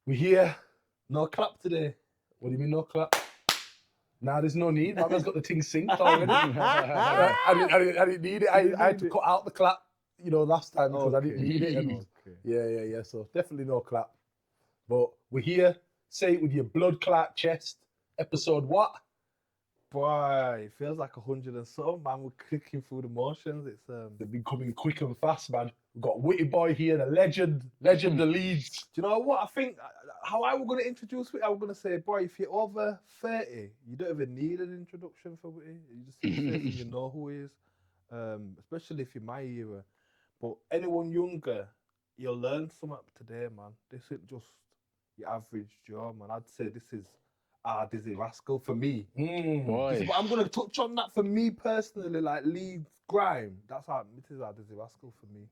We here. No clap today. What do you mean no clap? Nah, there's no need. My man's got the thing synced already. I didn't need it. I had to cut out the clap, last time because I didn't need it. And yeah. So definitely no clap. But we're here. Say it with your blood clot chest. Episode what? Boy, it feels like 100 and something, man. We're clicking through the motions. They've been coming quick and fast, man. We've got Witty Boy here, the legend the LEEDS. Do you know what? I think how I was going to introduce Witty, I was going to say, boy, if you're over 30, you don't even need an introduction for Witty. You just see his face and you know who he is. Especially if you're my era. But anyone younger, you'll learn something today, man. This isn't just your average Joe, man. I'd say this is Dizzy Rascal for me. Boy. I'm going to touch on that for me personally, like LEEDS Grime. This is Dizzy Rascal for me.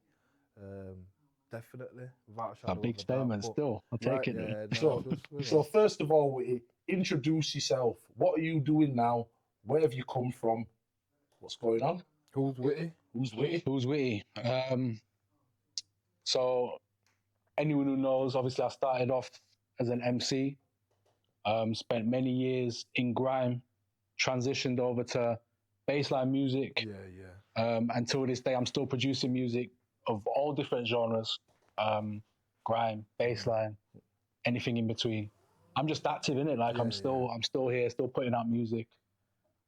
Definitely. Without a shadow A big of a statement doubt, still. I'll take it. So first of all, Witty, introduce yourself. What are you doing now? Where have you come from? What's going on? Who's Witty? Who's Witty? Who's Witty? So anyone who knows, obviously I started off as an MC, spent many years in grime, transitioned over to bassline music. Yeah. Until this day, I'm still producing music of all different genres, grime, bassline, anything in between. I'm just active in it. Like I'm still here, still putting out music,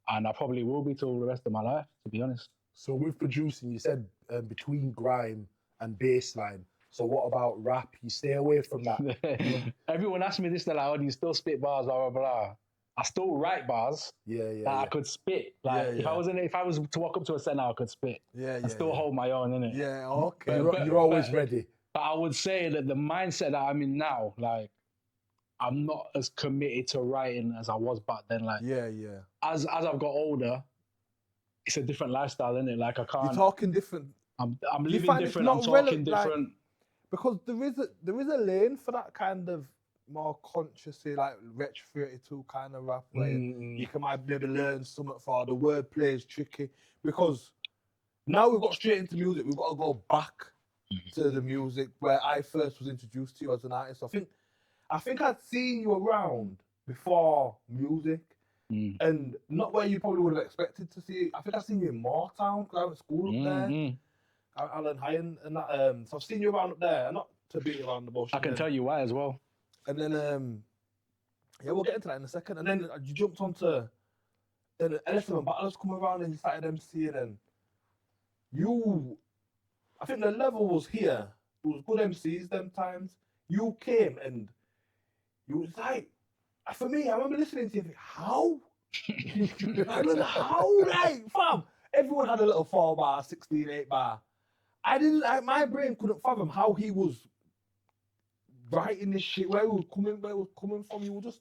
and I probably will be till the rest of my life, to be honest. So with producing, you said between grime and bassline. So what about rap? You stay away from that. Everyone asks me this, they're like, "Oh, do you still spit bars?" Blah blah blah. I still write bars. Yeah. I could spit. Like if I was to walk up to a set now, I could spit. And still hold my own, innit? Yeah. Okay. You're always ready. But I would say that the mindset that I'm in now, like, I'm not as committed to writing as I was back then. Like, as I've got older, it's a different lifestyle, isn't it? Like I can't. You're talking different. I'm living different. I'm talking different. Because there is a lane for that kind of more consciously, like Retro 32 kind of rap where you can maybe learn something for the wordplay is tricky. Because now we've got straight into music, we've got to go back to the music where I first was introduced to you as an artist. I think I'd seen you around before music, and not where you probably would have expected to see. I think I've seen you in Moortown because I went to school up there. Alan High and that. So I've seen you around up there, and not to beat around the bush. I can tell you why as well. And then, we'll get into that in a second. And then you jumped onto, then Elephant and Battlers come around and you started MCing, and I think the level was here. It was good MCs them times. You came and you was like, for me, I remember listening to you, how? I mean, how, like, fam? Everyone had a little 4-bar, 16, 8-bar. My brain couldn't fathom how he was writing this shit, where it was coming from. You were just,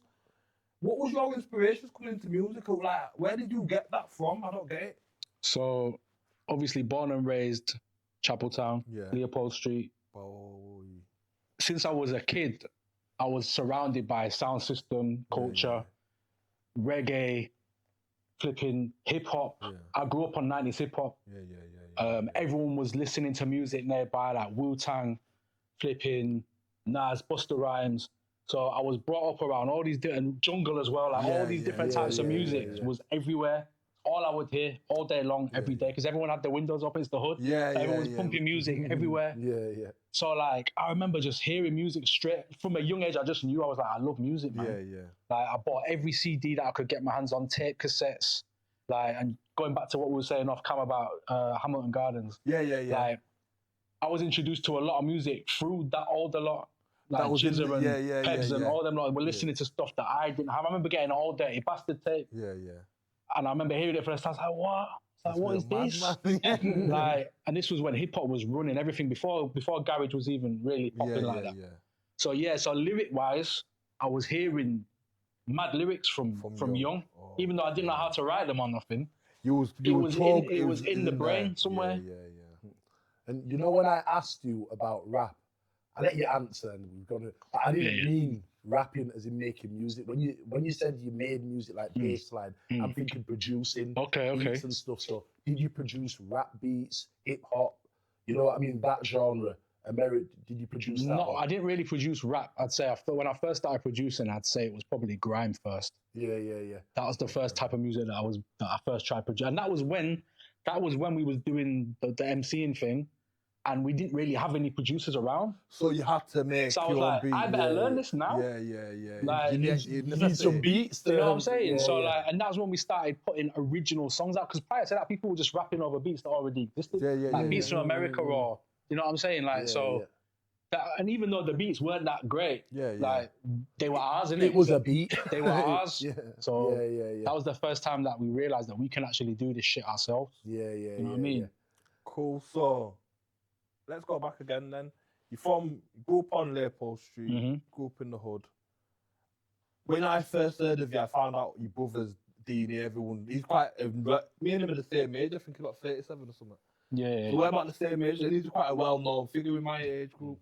what was your inspirations coming into music? Like, where did you get that from? I don't get it. So, obviously, born and raised Chapeltown, Leopold Street. Since I was a kid, I was surrounded by sound system, culture, reggae, flipping hip hop. I grew up on 90s hip hop. Everyone was listening to music nearby, like Wu-Tang, flipping Nas, Busta Rhymes. So I was brought up around all these different jungle as well, like all these different types of music was everywhere. All I would hear all day long, every day, because everyone had the windows up, it's the hood. Everyone was pumping music everywhere. So like, I remember just hearing music straight from a young age. I just knew, I was like, I love music, man. Like I bought every CD that I could get my hands on, tape cassettes, like, and going back to what we were saying off cam about Hamilton Gardens. Like, I was introduced to a lot of music through that older lot. Like Jizzer and Pegs and all them lot were listening to stuff that I didn't have. I remember getting all Dirty Bastard tape. And I remember hearing it first. I was like, what? Like, what is this? Like, and this was when hip hop was running everything before garage was even really popping like that. So so lyric wise, I was hearing mad lyrics from young, even though I didn't know how to write them or nothing. It was in the brain somewhere. And you know, when I asked you about rap, I let you answer, and I didn't mean rapping as in making music. When you said you made music like bassline, I'm thinking producing beats and stuff. So did you produce rap beats, hip hop? You know what I mean? That genre. America? Did you produce that? No, I didn't really produce rap. I'd say when I first started producing, I'd say it was probably grime first. Yeah. That was the first type of music that I first tried producing, and that was when we was doing the MCing thing, and we didn't really have any producers around. So you had to make So I was your own like, beat. I better learn this now. Yeah. Like, You need some beats. You know what I'm saying? Yeah, so yeah. like, and that's when we started putting original songs out. Because prior to that, people were just rapping over beats that already existed, like beats from America or you know what I'm saying? Like that, and even though the beats weren't that great, like they were ours, innit? It was a beat. They were ours. So yeah. that was the first time that we realized that we can actually do this shit ourselves. You know what I mean? Yeah. Cool. So let's go back again then. You grew up on Leopold Street, grew up in the hood. When I first heard of you, I found out your brother's Deanie, everyone. He's quite, me and him are the same age, I think he's about 37 or something. Yeah. So we're about the same age, and he's quite a well-known figure in my age group.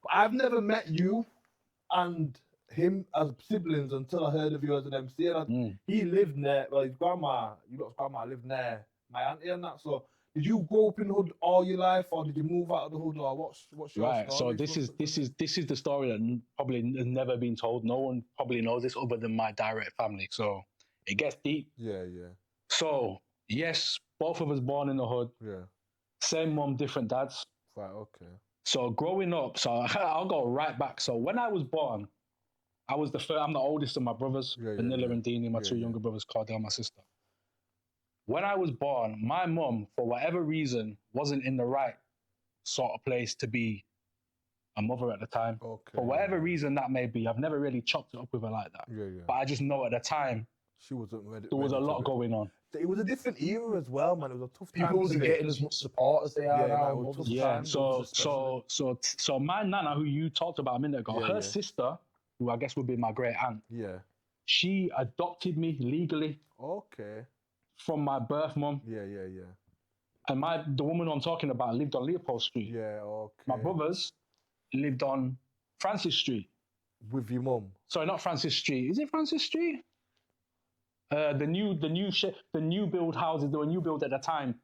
But I've never met you and him as siblings until I heard of you as an MC. And he lived near, well, his grandma, you lot's grandma lived near my auntie and that. So did you grow up in the hood all your life, or did you move out of the hood, or what's your right? story? So this is the story that probably has never been told. No one probably knows this other than my direct family. So it gets deep. Yeah. So yes, both of us born in the hood. Yeah. Same mom, different dads. Right. Okay. So growing up, so I'll go right back. So when I was born, I'm the oldest of my brothers, Vanilla and Deanie, my two younger brothers, Cardell, my sister. When I was born, my mum, for whatever reason, wasn't in the right sort of place to be a mother at the time. Okay. For whatever reason that may be, I've never really chopped it up with her like that. Yeah. But I just know at the time, she wasn't ready. There was a lot going on. It was a different era as well, man. It was a tough time. People wasn't getting as much support as they are now. So my nana, who you talked about a minute ago, her sister, who I guess would be my great aunt, she adopted me legally. Okay. From my birth mum. Yeah. And the woman I'm talking about lived on Leopold Street. Yeah, okay. My brothers lived on Francis Street. With your mum? Sorry, not Francis Street. Is it Francis Street? The new build houses, they were new build at the time,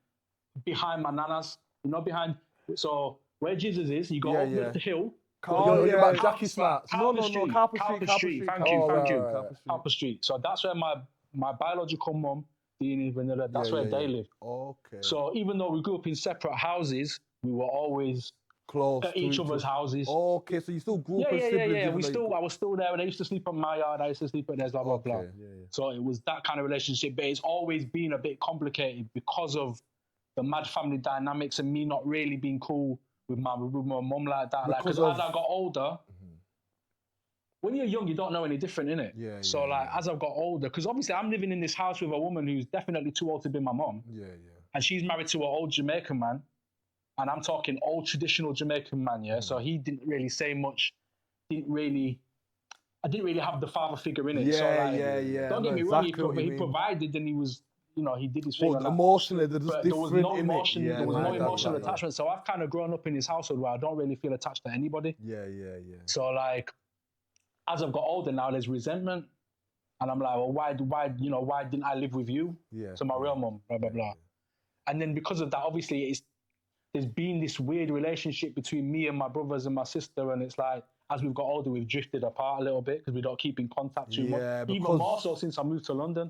behind my nana's, behind. So where Jesus is, you go up the hill. About Jackie Smart. Carper Street. Thank you. Carper Street. So that's where my biological mum, Deanie, Vanilla, that's where they lived. Okay. So even though we grew up in separate houses, we were always close at each other's houses. Okay, so you still grew up as siblings? I was still there. They used to sleep on my yard. I used to sleep at theirs, blah, blah, blah. So it was that kind of relationship. But it's always been a bit complicated because of the mad family dynamics and me not really being cool with my mum like that. Because as I got older, when you're young, you don't know any different, innit? So as I've got older, because obviously I'm living in this house with a woman who's definitely too old to be my mum. And she's married to an old Jamaican man. And I'm talking old traditional Jamaican man, So he didn't really say much. I didn't really have the father figure in it. Don't get me wrong, he provided and he was, he did his thing. Emotionally, there was no emotion. There was no emotional attachment. So I've kind of grown up in this household where I don't really feel attached to anybody. So as I've got older now, there's resentment, and I'm like, well, why didn't I live with you? So my real mum, blah blah blah. And then because of that, obviously, there's been this weird relationship between me and my brothers and my sister, and it's like as we've got older, we've drifted apart a little bit because we don't keep in contact too much. Even more so since I moved to London.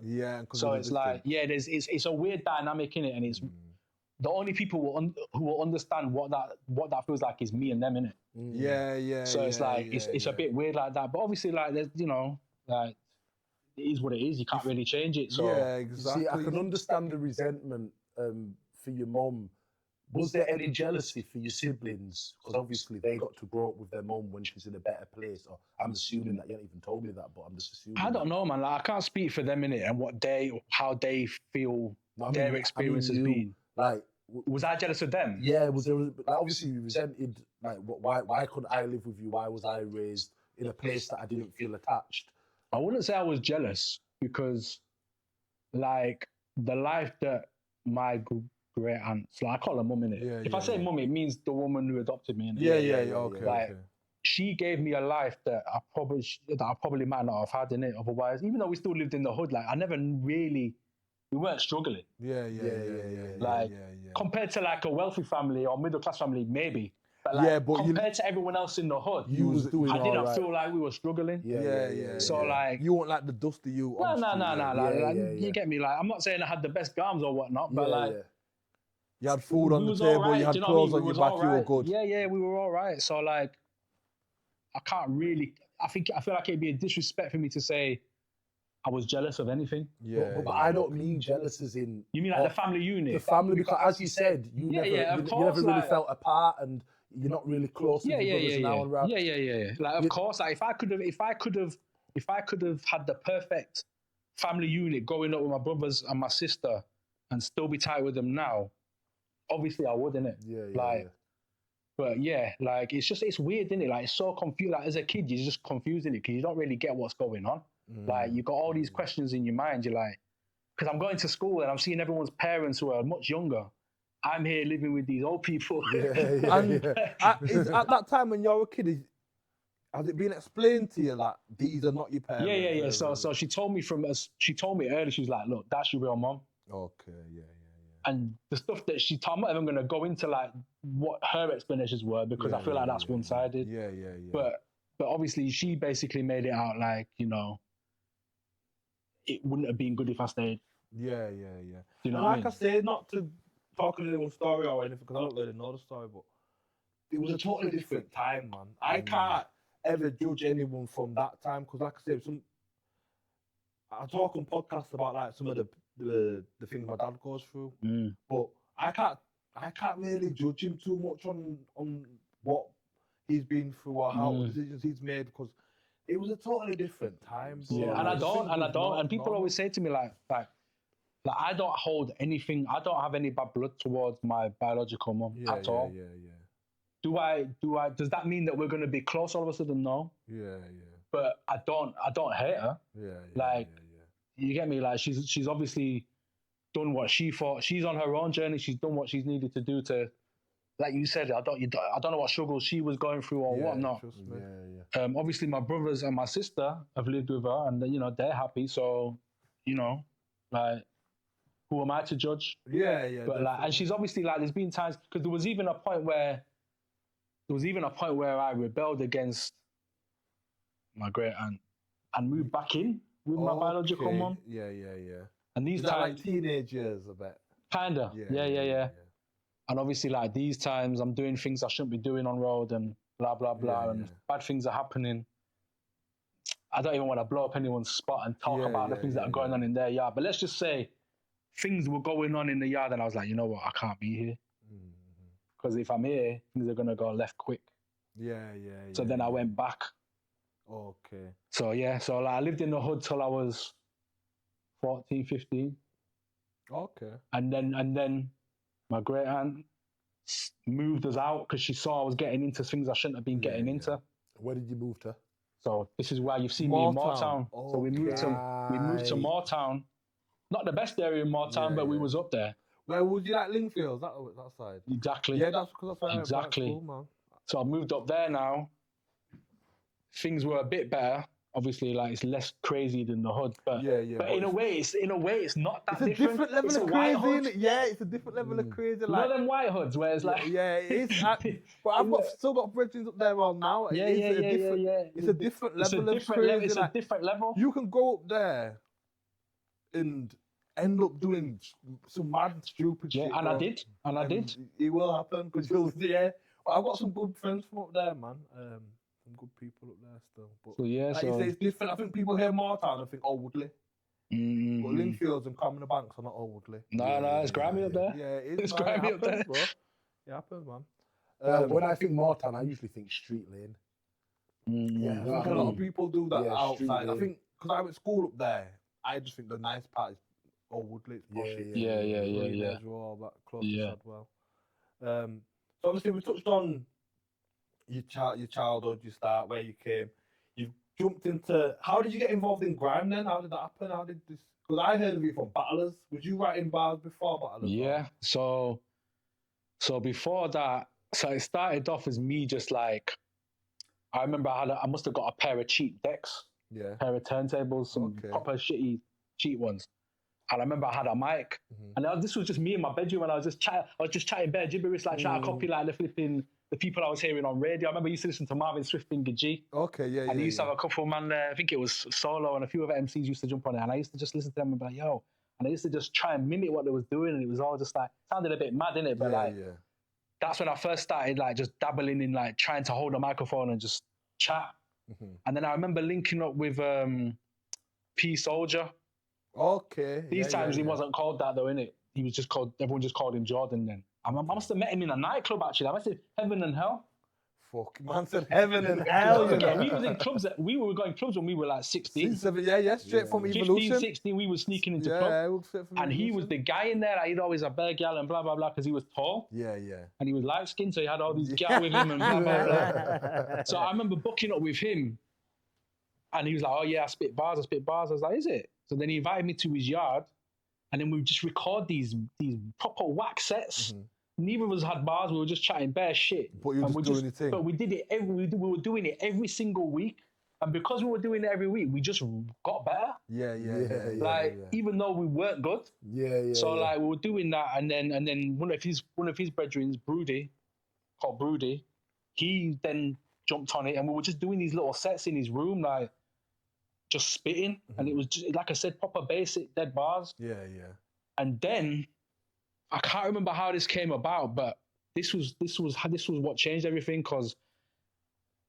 So it's like, it's a weird dynamic in it, and it's the only people who will understand what that feels like is me and them, innit? So it's like it's a bit weird like that, but obviously there's it is what it is. You can't really change it. So exactly. See, I can understand the resentment for your mum. Was there any jealousy for your siblings? Because obviously they got to grow up with their mum when she's in a better place. Or I'm assuming that you haven't even told me that, but I'm just assuming. I don't know, man. I can't speak for them in it and how they feel their experience has been. Was I jealous of them? Yeah, was there? Obviously, you resented. Why couldn't I live with you? Why was I raised in a place that I didn't feel attached? I wouldn't say I was jealous because, the life that my great aunt, I call her mum, innit? If I say mum, it means the woman who adopted me, innit? Okay. She gave me a life that I probably might not have had in it otherwise. Even though we still lived in the hood, I never really. We weren't struggling. Yeah. Compared to a wealthy family or middle class family, maybe. But like, Yeah, but compared to everyone else in the hood, You was doing I didn't all right. feel like we were struggling. So like, you weren't like the dusty you. no. Yeah. You get me? Like, I'm not saying I had the best garms or whatnot, but like, you had food on the was table, alright, you had do you know what I mean? clothes on We your was back, you were alright. good. Yeah, we were all right. So like, I can't really. I feel like it'd be a disrespect for me to say I was jealous of anything. But I don't mean jealous as in. You mean like the family unit? The family, because as you said, you never really felt apart, and you're not really close with your brothers now and around. Yeah. Like, of course, like if I could have had the perfect family unit growing up with my brothers and my sister, and still be tight with them now, obviously I would, innit? But yeah, like it's weird, isn't it? Like it's so confused. Like as a kid, you're just confused in it because you don't really get what's going on. Like you got all these questions in your mind. You're like, because I'm going to school and I'm seeing everyone's parents who are much younger. I'm here living with these old people. And at that time when you were a kid, has it been explained to you that these are not your parents? Yeah. So she told me early. She was like, look, that's your real mom. Okay, yeah. And the stuff that she told me, I'm not even going to go into like what her explanations were because I feel like that's one-sided. Yeah. But obviously she basically made it out like, you know, it wouldn't have been good if I stayed. Yeah. You know, like I say, not to talk a little story or anything because I don't really know the story, but it was a totally different time, man. I can't ever judge anyone from that time because, like I said, I talk on podcasts about like some of the things my dad goes through, but I can't really judge him too much on what he's been through or how decisions he's made because it was a totally different time. Bro. Yeah, and I don't. And people always say to me like I don't hold anything. I don't have any bad blood towards my biological mum at all. Yeah. Does that mean that we're going to be close all of a sudden? No. Yeah. But I don't hate her. Yeah. You get me? Like she's obviously done what she thought. She's on her own journey. She's done what she's needed to do to, like you said. I don't know what struggles she was going through or whatnot. Obviously, my brothers and my sister have lived with her, and you know they're happy. So, you know, like, who am I to judge? Yeah. But like, and she's obviously like, there's been times because there was even a point where I rebelled against my great aunt and moved back in with my biological mum. Yeah. And these times, like teenage years, a bit. Kinda. Yeah. And obviously, like these times, I'm doing things I shouldn't be doing on road and blah blah blah, and bad things are happening. I don't even want to blow up anyone's spot and talk about the things that are going on in their yard. But let's just say things were going on in the yard, and I was like, you know what, I can't be here because if I'm here, things are gonna go left quick. So then I went back. Okay. So like, I lived in the hood till I was 14, 15. Okay. And then my great aunt moved us out because she saw I was getting into things I shouldn't have been getting into. Where did you move to? So this is why you've seen me in Moortown. So we moved to Moortown. Not the best area in Moortown, but we was up there. Where would you like Lingfields? That side. Exactly. Yeah, that's because that's exactly. Cool, man. So I moved up there now. Things were a bit better. Obviously, like it's less crazy than the hood, but But in a way, it's not that different. It's a different level of crazy, isn't it? Yeah, it's a different level of crazy. Like, you know them white hoods where it's like it is. But I've still got bridges up there all now. It's a different level of crazy. It's a different level. You can go up there and end up doing some mad, stupid shit. And I did. It will happen because you'll see. Yeah, I've got some good friends from up there, man. Some good people up there still. But it's different. I think people hear Moortown and think, oh, Woodley. But Linfields and Common Banks are not all Woodley. No, it's grimy up there. Yeah, it's grimy up there, bro. It happens, man. When I think Moortown, I usually think Street Lane. I think a lot of people do that outside. I think because I went to school up there, I just think the nice part is Woodley. It's Yeah. As well, that close to Sadwell. So obviously we touched on your childhood, your start, where you came. You jumped into. How did you get involved in grime then? How did that happen? How did this? Because I heard of you from Battlers. Was you writing bars before Battlers? Yeah. So before that, so it started off as me just like. I remember I must have got a pair of cheap decks. Yeah. Pair of turntables, some proper shitty cheap ones. And I remember I had a mic, and this was just me in my bedroom, and I was just chatting bare gibberish, like trying to copy like the flipping the people I was hearing on radio. I remember I used to listen to Marvin Swiftfinger G. Okay, yeah, yeah. And he used to have a couple man there. I think it was Solo and a few other MCs used to jump on it. And I used to just listen to them and be like, yo. And I used to just try and mimic what they was doing. And it was all just like, sounded a bit mad, innit? But that's when I first started like just dabbling in like trying to hold a microphone and just chat. And then I remember linking up with P Soldier. Okay. These times he wasn't called that though, innit? He was just called, everyone just called him Jordan then. I must have met him in a nightclub actually. I must have Heaven and Hell. Fuck, man said Heaven and Hell. We was in clubs, we were going clubs when we were like 16. 7, yeah, straight from Evolution. 15, 16, we were sneaking into clubs. And he was the guy in there, like, he'd always have bare gal and blah, blah, blah, because he was tall. Yeah. And he was light skinned, so he had all these gal with him and blah, blah, blah. So I remember booking up with him. And he was like, oh yeah, I spit bars. I was like, is it? So then he invited me to his yard. And then we would just record these proper whack sets. Neither of us had bars. We were just chatting bare shit. But you were just doing your thing. But we did it we were doing it every single week. And because we were doing it every week, we just got better. Yeah. Even though we weren't good. So like we were doing that, and then one of his brethren, called Broody, he then jumped on it, and we were just doing these little sets in his room, like just spitting, and it was just, like I said, proper basic dead bars. Yeah. And then I can't remember how this came about, but this was what changed everything, because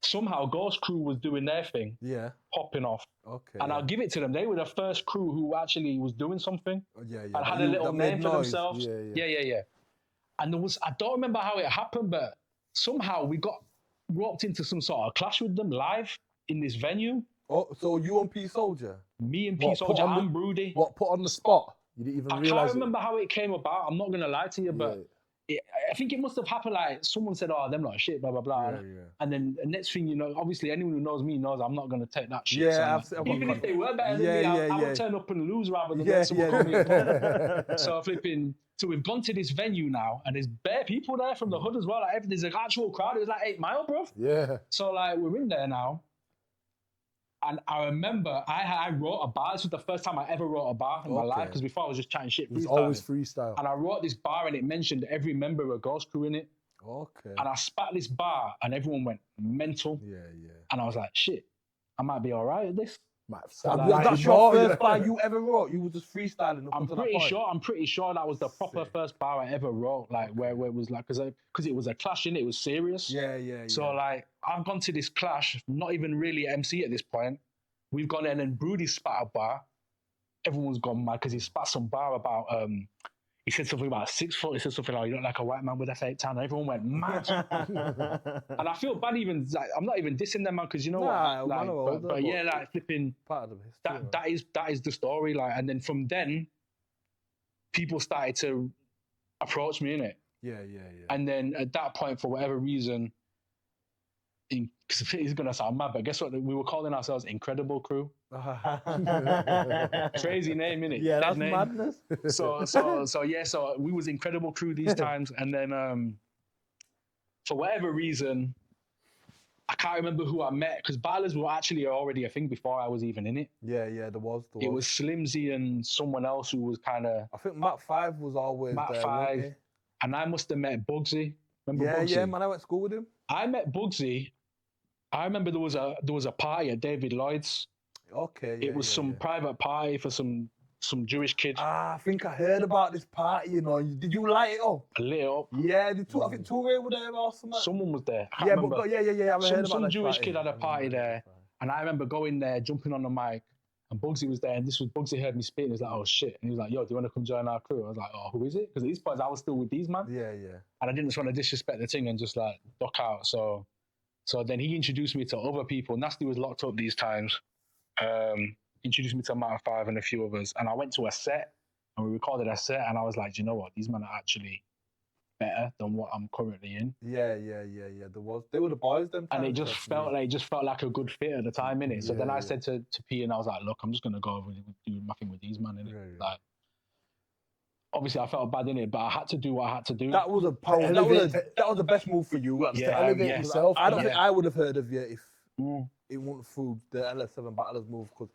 somehow Ghost Crew was doing their thing, popping off. Okay. And I'll give it to them. They were the first crew who actually was doing something. And had a little name for themselves. Yeah. And I don't remember how it happened, but somehow we got roped into some sort of clash with them live in this venue. Oh, so you and P Soldier? Me and P Soldier and Broody. What, put on the spot? You didn't even realize I can't remember how it came about. I'm not going to lie to you, but I think it must have happened like someone said, oh, them lot shit, blah, blah, blah. And then the next thing you know, obviously anyone who knows me knows I'm not going to take that shit. Even if they were better than me, I would turn up and lose rather than let someone come here. So we've gone to this venue now, and there's bare people there from the hood as well. Like, there's an actual crowd. It was like 8 Mile, bro. Yeah. So like we're in there now. And I remember I wrote a bar. This was the first time I ever wrote a bar in my life, because before I was just chatting shit. It was always freestyle. And I wrote this bar, and it mentioned every member of a Ghost Crew in it. Okay. And I spat this bar, and everyone went mental. Yeah. And I was like, shit, I might be all right at this. That's your first bar you ever wrote? You were just freestyling? I'm pretty sure that was the proper first bar I ever wrote, like where it was like, because it was a clash, in it was serious. Yeah. So like, I've gone to this clash, not even really MC at this point. We've gone in and Broody spat a bar. Everyone's gone mad because he spat some bar about, he said something about 6 foot. He said something like, you look like a white man with a 8 tan. And everyone went mad. And I feel bad even, like, I'm not even dissing them, man, because you know what? Like, but yeah, like flipping, part of the history, that is the story. Like, and then from then, people started to approach me, innit? Yeah. And then at that point, for whatever reason, because it's gonna sound mad, but guess what? We were calling ourselves Incredible Crew. Crazy name, innit? Yeah, that's madness. So we was Incredible Crew these times, and then for whatever reason, I can't remember who I met, because battlers were actually already a thing before I was even in it. Yeah, there was. It was Slimzy and someone else who was kind of. I think Matt 5 was always Matt there, 5, and I must have met Bugsy. Remember Bugsy? Yeah, man, I went to school with him. I met Bugsy. I remember there was a party at David Lloyd's. Okay. It was some private party for some Jewish kid. I think I heard about this party, you know. Did you light it up? I lit it up. Yeah, I think Toure were there or something. Someone was there. I heard about some Jewish kid had a party there. And I remember going there, jumping on the mic, and Bugsy was there, and Bugsy heard me spitting. He was like, oh shit. And he was like, yo, do you want to come join our crew? I was like, oh, who is it? Because at these points I was still with these man. Yeah. And I didn't just want to disrespect the thing and just like duck out. So then he introduced me to other people. Nasty was locked up these times. Introduced me to Matt 5 and a few others. And I went to a set, and we recorded a set, and I was like, do you know what? These men are actually better than what I'm currently in. Yeah. They were the boys then. And it just felt like a good fit at the time, innit? So then I said to P, and I was like, look, I'm just gonna go over and do my thing with these men, innit? Yeah. Like, obviously I felt bad in it, but I had to do what I had to do. That was the best move for you. Elevate yourself. I don't think I would have heard of you if it wasn't through the LS7 Battlers move, because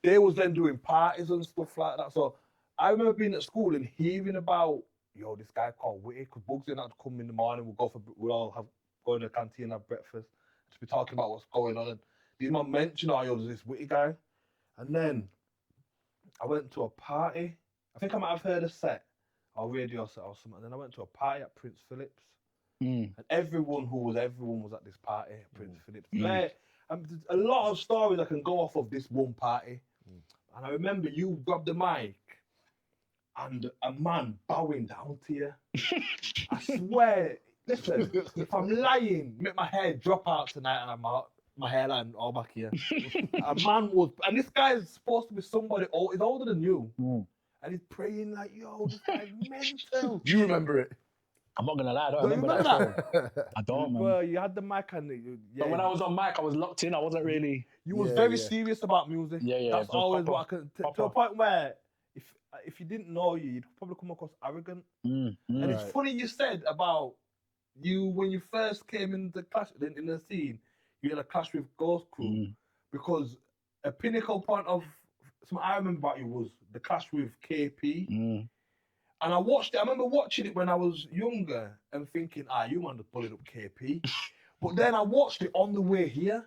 they was then doing parties and stuff like that. So I remember being at school and hearing about, this guy called Witty, because Bugsy had to come in the morning, we'll all have go in the canteen, have breakfast, just be talking about what's going on. And these man mentioned, oh, yo, there's this Witty guy. And then I went to a party. I think I might have heard a set or radio set or something. And then I went to a party at Prince Philip's. And everyone was at this party at Prince Philip's. There's a lot of stories I can go off of this one party. And I remember you grabbed the mic and a man bowing down to you. I swear, listen, if I'm lying, make my hair drop out tonight and I'm out. My hairline all back here. A man was, and this guy is supposed to be somebody old, he's older than you. And he's praying like, yo, this guy's mental. Do you remember it? I'm not gonna lie, I don't remember that. I don't, man. Well, you had the mic and but when I was on mic, I was locked in. I wasn't really. You was very serious about music. That's always what I can. To a point where, if you didn't know you'd probably come across arrogant. And it's funny you said about you when you first came in the clash in the scene. You had a clash with Ghost Crew because a pinnacle point of something I remember about you was the clash with KP. And I remember watching it when I was younger and thinking, you man just bullied up KP. But then I watched it on the way here.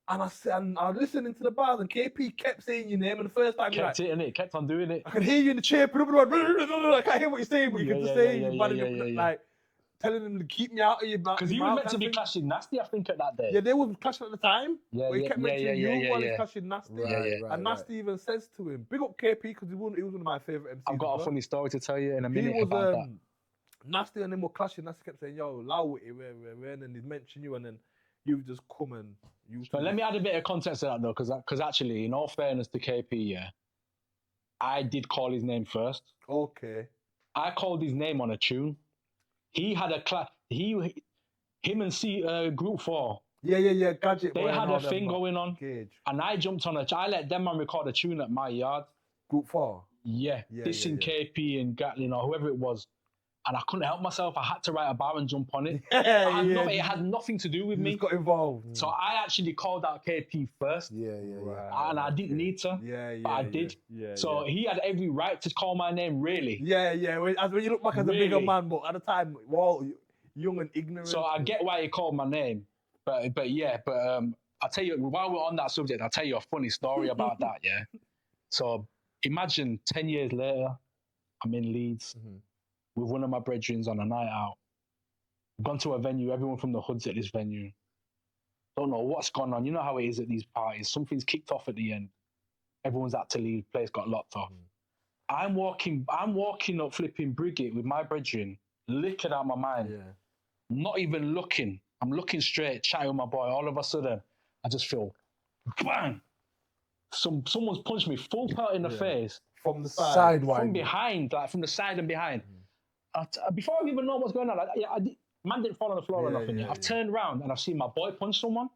And I was listening to the bars and KP kept saying your name. And the first time kept on doing it. I can hear you in the chair. I can't hear what you're saying, but you can just say like telling them to keep me out of your mouth. Because he was meant to be clashing Nasty, I think, at that day. Yeah, they was clashing at the time. Yeah, but he kept mentioning you while he's clashing Nasty. And Nasty even says to him, big up KP, because he was one of my favourite MCs. I've got a funny story to tell you in a minute about that. Nasty and them were clashing. Nasty kept saying, yo, allow it, and he'd mention you, and then you've just come and But let me add a bit of context to that, though, because actually, in all fairness to KP, I did call his name first. Okay. I called his name on a tune. He had a class. Him and Group 4. Yeah. Gadget. They had a thing going on, and I jumped on I let them man record a tune at my yard. Group 4. Yeah. Dissing KP and Gatlin or whoever it was, and I couldn't help myself. I had to write a bar and jump on it. It had nothing to do with me. You got involved. So I actually called out KP first. And I didn't need to. But I did. So he had every right to call my name, really. As when you look back as a bigger man, but at the time, young and ignorant. So I get why he called my name. But I'll tell you, while we're on that subject, I'll tell you a funny story about that, So imagine 10 years later, I'm in Leeds with one of my brethrens on a night out. Gone to a venue, everyone from the hood's at this venue. Don't know what's gone on. You know how it is at these parties. Something's kicked off at the end. Everyone's had to leave, place got locked off. I'm walking up flipping Brigitte with my brethren, liquored out my mind. Not even looking. I'm looking straight, chatting with my boy. All of a sudden, I just feel, bang! Someone's punched me full pelt in the face. From the side? From behind, like from the side and behind. Before I even know what's going on, man didn't fall on the floor or nothing yet. I've turned around and I've seen my boy punch someone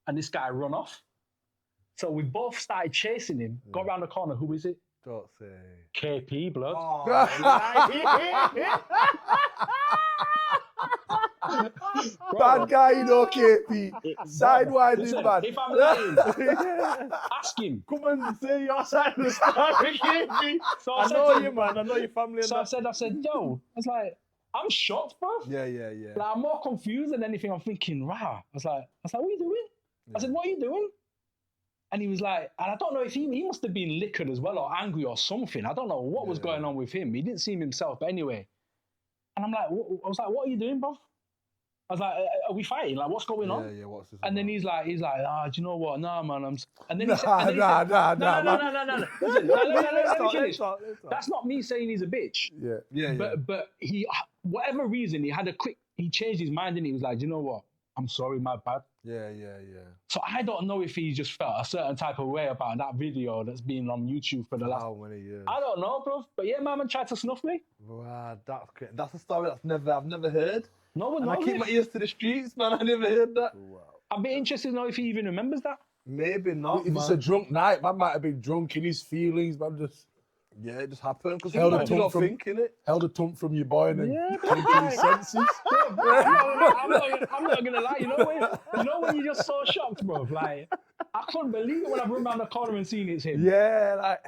and this guy run off. So we both started chasing him, got around the corner. Who is it? Don't say. KP, blood. Bad guy, you know, KP. Sidewinding, man. If I'm lying, ask him. Come and say your side of the story, KP. So I know you, man. I know your family. So I said, yo, I was like, I'm shocked, bro. Yeah. Like, I'm more confused than anything. I'm thinking, rah. I was like, what are you doing? I said, what are you doing? And he was like, and I don't know if he must have been liquored as well or angry or something. I don't know what was going on with him. He didn't seem himself, but anyway. And I'm like, I was like, what are you doing, bro? I was like, are we fighting? Like, what's going on? Yeah, what's this? And then he's like, do you know what? Nah, man. And then he said, no. Listen, that's not me saying he's a bitch. Yeah. But he, whatever reason, he changed his mind and he was like, you know what? I'm sorry, my bad. Yeah. So I don't know if he just felt a certain type of way about that video that's been on YouTube for the last... How many years? I don't know, bro. But yeah, man tried to snuff me. Wow, that's a story I've never heard. No one knows. I keep my ears to the streets, man. I never heard that. Wow. I'd be interested to know if he even remembers that. Maybe not, If it's a drunk night, man might have been drunk in his feelings, man. Yeah, it just happened. Because held a tongue from your boy and then came to his senses. I'm not gonna lie. You know when you're just so shocked, bro. Like, I couldn't believe it when I run around the corner and seen it's him. Yeah, like,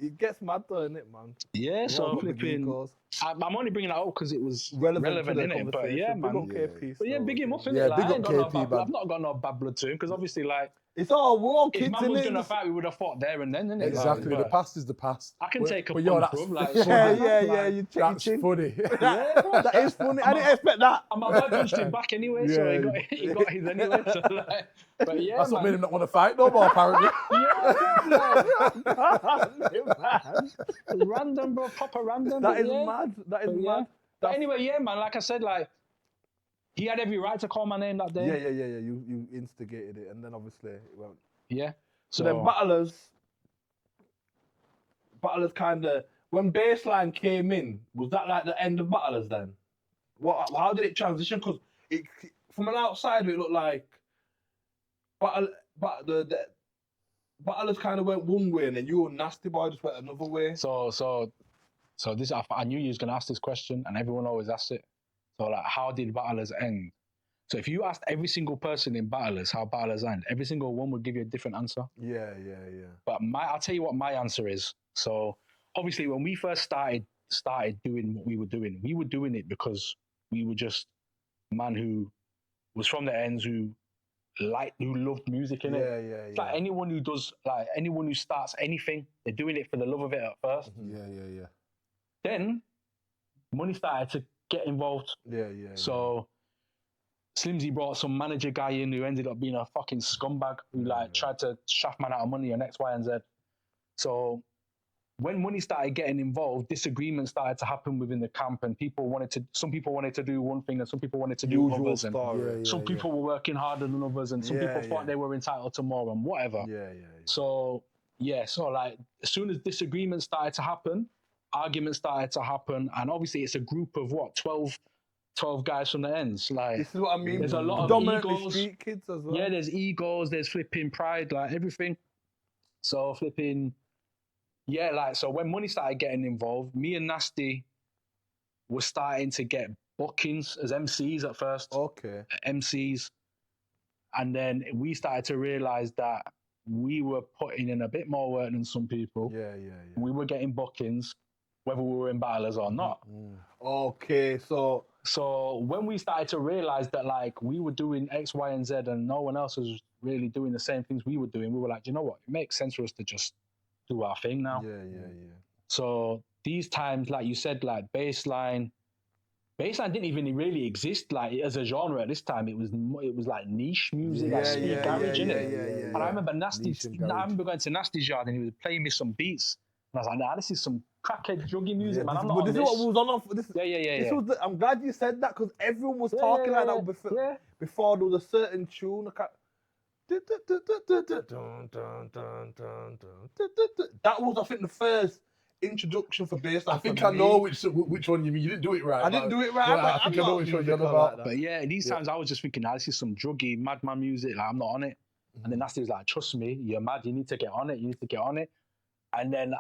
it gets mad though, innit, man? Yeah, so flipping. I'm only bringing that up because it was relevant to the innit? But yeah, man. Big up KP. But yeah, big him up, innit? Yeah, Like, big up KP, man. I've not got no bad blood to him because obviously, like, it's all we're all kids, if man was innit? gonna fight, we would have fought there and then, innit? Exactly. Like, The past is the past. I can take a punch, that's bro. Like, yeah. You check That's your chin. funny. That is funny. I didn't expect that. And my boy punched him back anyway, so he got his anyway. So like, but yeah, That's man. what made him not want to fight no more, apparently. Random, bro. Proper random. That is mad. That is mad. But anyway, yeah, man. Like I said, like he had every right to call my name that day. Yeah. You instigated it, and then obviously it won't. Yeah. So then battlers kind of when baseline came in, was that like the end of battlers then? How did it transition? Because from an outsider it looked like the battlers kind of went one way, and then you and Nasty Boy just went another way. So this I knew you was gonna ask this question, and everyone always asks it. So like, how did battlers end? So if you asked every single person in battlers how battlers end, every single one would give you a different answer. Yeah. But I'll tell you what my answer is. So obviously, when we first started doing what we were doing it because we were just a man who was from the ends who loved music, innit? Yeah. It's like anyone who starts anything, they're doing it for the love of it at first. Yeah. Then money started to get involved. Yeah. So Slimzy brought some manager guy in who ended up being a fucking scumbag who tried to shaft man out of money and X, Y, and Z. So when money started getting involved, disagreements started to happen within the camp, and some people wanted to do one thing and some people wanted to do others. And some people were working harder than others, and some people thought they were entitled to more and whatever. Yeah. So like as soon as disagreements started to happen, arguments started to happen, and obviously it's a group of 12 guys from the ends. Like, this is what I mean. There's a lot of egos. Street kids as well. Yeah, there's egos, there's flipping pride, like everything. So flipping, yeah, like so when money started getting involved, me and Nasty were starting to get bookings as MCs at first. Okay. MCs. And then we started to realise that we were putting in a bit more work than some people. Yeah. We were getting bookings, whether we were in battlers or not. Okay, so when we started to realise that like we were doing X, Y, and Z and no one else was really doing the same things we were doing, we were like, you know what? It makes sense for us to just do our thing now. Yeah. So these times, like you said, like baseline didn't even really exist like as a genre at this time. It was like niche music, like speed garage, innit? And I remember I remember going to Nasty's yard and he was playing me some beats. And I was like, nah, this is some crackhead druggy music, man. I'm not on this. Is what was on. This, yeah. I'm glad you said that because everyone was talking like that before. Before there was a certain tune. That was, I think, the first introduction for bass. I think I know which one you mean. You didn't do it right. I didn't do it right. I think I know which one you're about. But yeah, these times I was just thinking, this is some druggy, madman music. Like, I'm not on it. And then Nasty was like, trust me, you're mad. You need to get on it. And then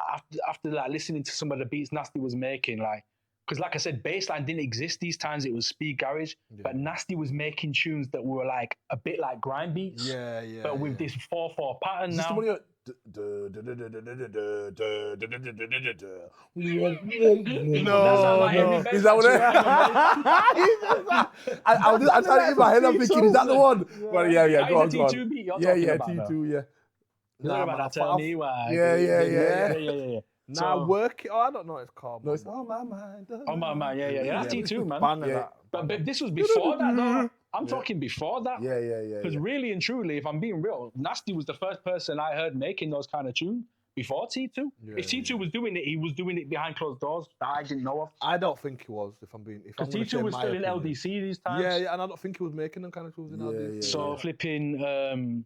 after like listening to some of the beats Nasty was making, like, because like I said, bassline didn't exist these times. It was speed garage, but Nasty was making tunes that were like a bit like grind beats. But with this 4/4 pattern Is now. No. Is that what it is? I'm trying to get my head. I'm thinking, is that the one? Well, yeah. Go on. T2 beat you're talking about T2, yeah. Tell me why. Yeah. Now work it. Oh, I don't know what it's called. No, it's on my mind. On my mind, yeah. That's T2, man. But this was Mm-hmm. before that, though. I'm talking before that. Yeah. Because really and truly, if I'm being real, Nasty was the first person I heard making those kind of tunes before T2. If T2 was doing it, he was doing it behind closed doors that I didn't know of. I don't think he was, if I'm being... Because T2 was still in LDC these times. Yeah, and I don't think he was making them kind of tunes in LDC. So flipping...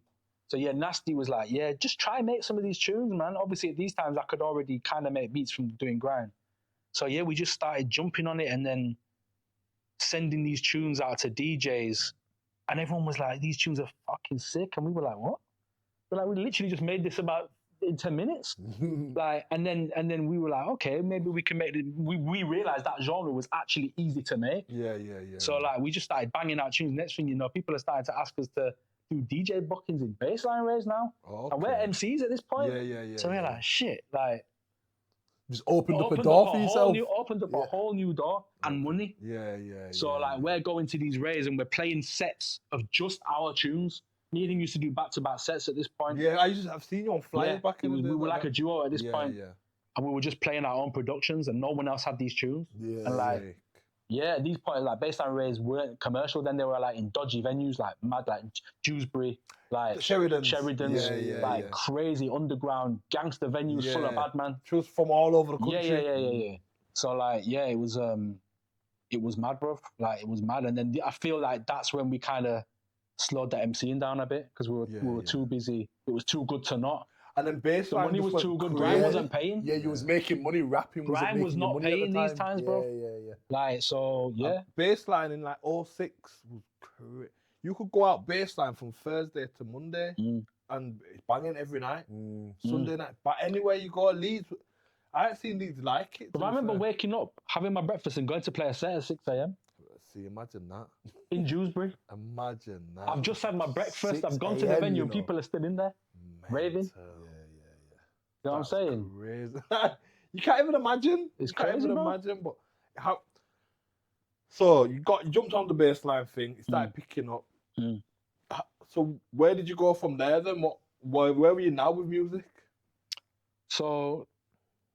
So yeah, Nasty was like, yeah, just try and make some of these tunes, man. Obviously, at these times, I could already kind of make beats from doing grind. So yeah, we just started jumping on it and then sending these tunes out to DJs. And everyone was like, these tunes are fucking sick. And we were like, what? We're like, we literally just made this about in 10 minutes. Like, and then we were like, okay, maybe we can make it. We realized that genre was actually easy to make. Yeah. So like, we just started banging out tunes. Next thing you know, people are starting to ask us to do DJ bookings in baseline raves now. And we're MCs at this point. Yeah. So we're like, shit, like, Just opened up a door for yourself. Opened up a whole new door and money. Yeah. So we're going to these raves and we're playing sets of just our tunes. Me and him used to do back-to-back sets at this point. Yeah, I've seen you on flyers back in the day. We were like a duo at this point. Yeah. And we were just playing our own productions and no one else had these tunes. Yeah. And at these points, like baseline raves weren't commercial. Then they were like in dodgy venues, like mad, like Dewsbury, like Sheridan's, crazy underground gangster venues full of bad man. Just from all over the country. Yeah. So it was mad, bro. Like it was mad. And then I feel like that's when we kind of slowed the MCing down a bit because we were too busy. It was too good to not. And then baseline, the money was too good. Grime wasn't paying. Yeah, you was making money. Rapping Grime was not paying these times, bro. Yeah. Like so, yeah. Baseline in like 06 was crazy. You could go out baseline from Thursday to Monday and it's banging every night. Sunday night, but anywhere you go, Leeds. I ain't seen Leeds like it. But I remember waking up, having my breakfast, and going to play a set at 6 a.m. See, imagine that. In Dewsbury. Imagine that. I've just had my breakfast. I've gone to the venue and people are still in there, raving. You know what I'm saying? Crazy. You can't even imagine. It's can't crazy, even bro. imagine. But how? So you jumped on the baseline thing. It started picking up. So where did you go from there then? Where were you now with music? So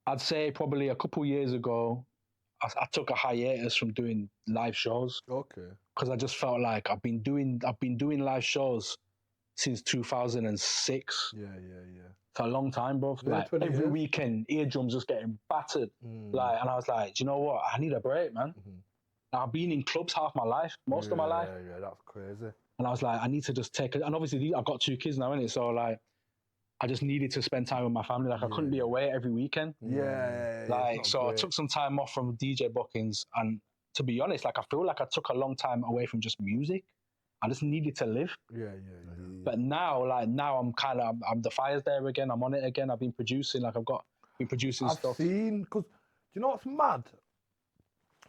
I'd say probably a couple years ago, I took a hiatus from doing live shows. Okay. Because I just felt like I've been doing live shows since 2006. Yeah. It's a long time, bro. Yeah, like every weekend, eardrums just getting battered. Like, and I was like, do you know what? I need a break, man. I've been in clubs half my life, most of my life. Yeah, that's crazy. And I was like, I need to just take it. And obviously, I've got 2 kids now, innit? So like, I just needed to spend time with my family. Like, I couldn't be away every weekend. Yeah. Like, so I took some time off from DJ bookings, and to be honest, like I feel like I took a long time away from just music. I just needed to live. Yeah. But now I'm the fire's there again. I'm on it again. I've been producing. Like been producing stuff. I've seen, because do you know what's mad?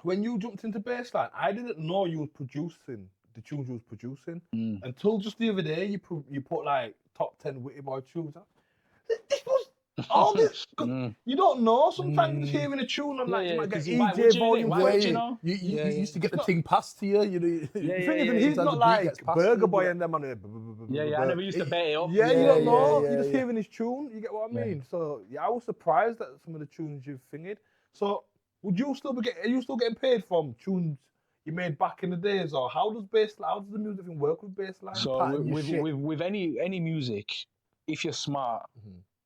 When you jumped into baseline, I didn't know you were producing the tunes you was producing until just the other day. You put like top 10 Witty Boy tunes. This was all this. You don't know. Sometimes you're just hearing a tune and like you might get EJ volume. You used to get the thing passed to you. The thing is, he's not like Burger Boy and them on it. I never used to bet it up. Yeah, you don't know. You're just hearing his tune. You get what I mean? So I was surprised at some of the tunes you've thingied. So are you still getting paid from tunes you made back in the days, or how does the music thing work with baseline? So with any music, if you're smart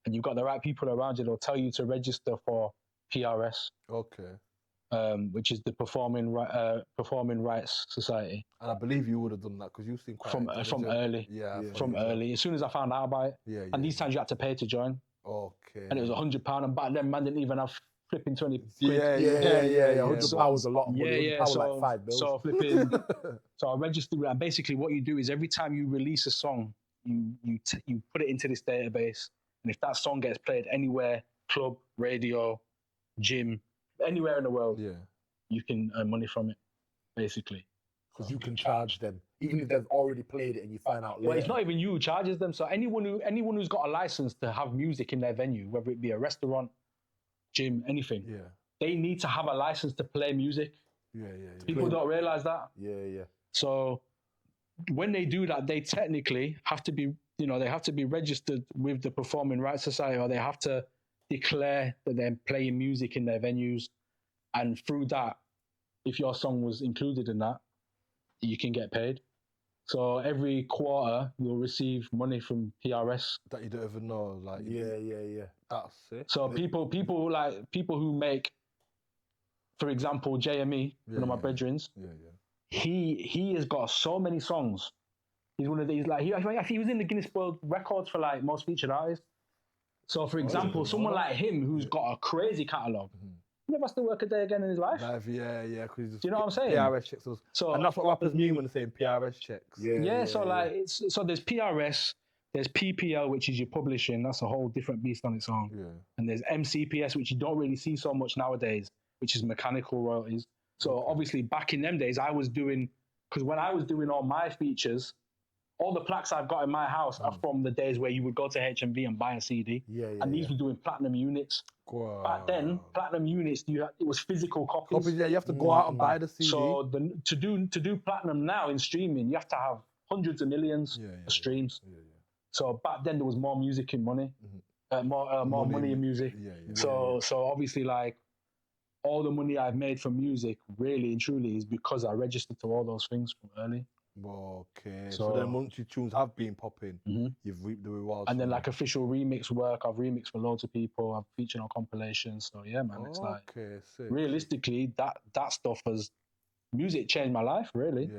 and you've got the right people around you, they'll tell you to register for PRS. Okay. Which is the Performing Rights Society. And I believe you would have done that because you seem quite from early. From early. As soon as I found out about it. And these times you had to pay to join. Okay. And it was £100, and back then man didn't even have flipping 20 quid. Yeah. £100 was a lot of money. Yeah. So, like $5 so flipping. So I registered, and basically what you do is every time you release a song, you put it into this database, and if that song gets played anywhere, club, radio, gym, anywhere in the world, you can earn money from it, basically. Because you can charge them, even if they've already played it and you find out later. Well, it's not even you who charges them. So anyone who's got a license to have music in their venue, whether it be a restaurant, gym, anything, they need to have a license to play music. People don't realize that. So when they do that, they technically have to be, they have to be registered with the Performing Rights Society, or they have to declare that they're playing music in their venues. And through that, if your song was included in that, you can get paid. So every quarter you'll receive money from PRS that you don't even know. Like that's it. So people who make, for example, JME, one of my brethrens, he has got so many songs. He's one of these, like he was in the Guinness World Records for like most featured artists. So for example, someone like him who's got a crazy catalogue, never has to work a day again in his life. Do you know what I'm saying? PRS checks. And that's what rappers mean when they say PRS checks. So there's PRS, there's PPL, which is your publishing. That's a whole different beast on its own. And there's MCPS, which you don't really see so much nowadays, which is mechanical royalties. So obviously back in them days, I was doing, because when I was doing all my features, all the plaques I've got in my house are from the days where you would go to HMV and buy a CD. And these were doing platinum units. Back then, platinum units, it was physical copies. You have to go out and buy the CD. So to do platinum now in streaming, you have to have hundreds of millions of streams. So back then there was more music in money, more money in music. So obviously, like, all the money I've made from music, really and truly, is because I registered to all those things from early. Okay. So then once your tunes have been popping, you've reaped the rewards. And then like official remix work, I've remixed for loads of people. I've featured on compilations. So yeah, man, it's like realistically that stuff has music changed my life. Really.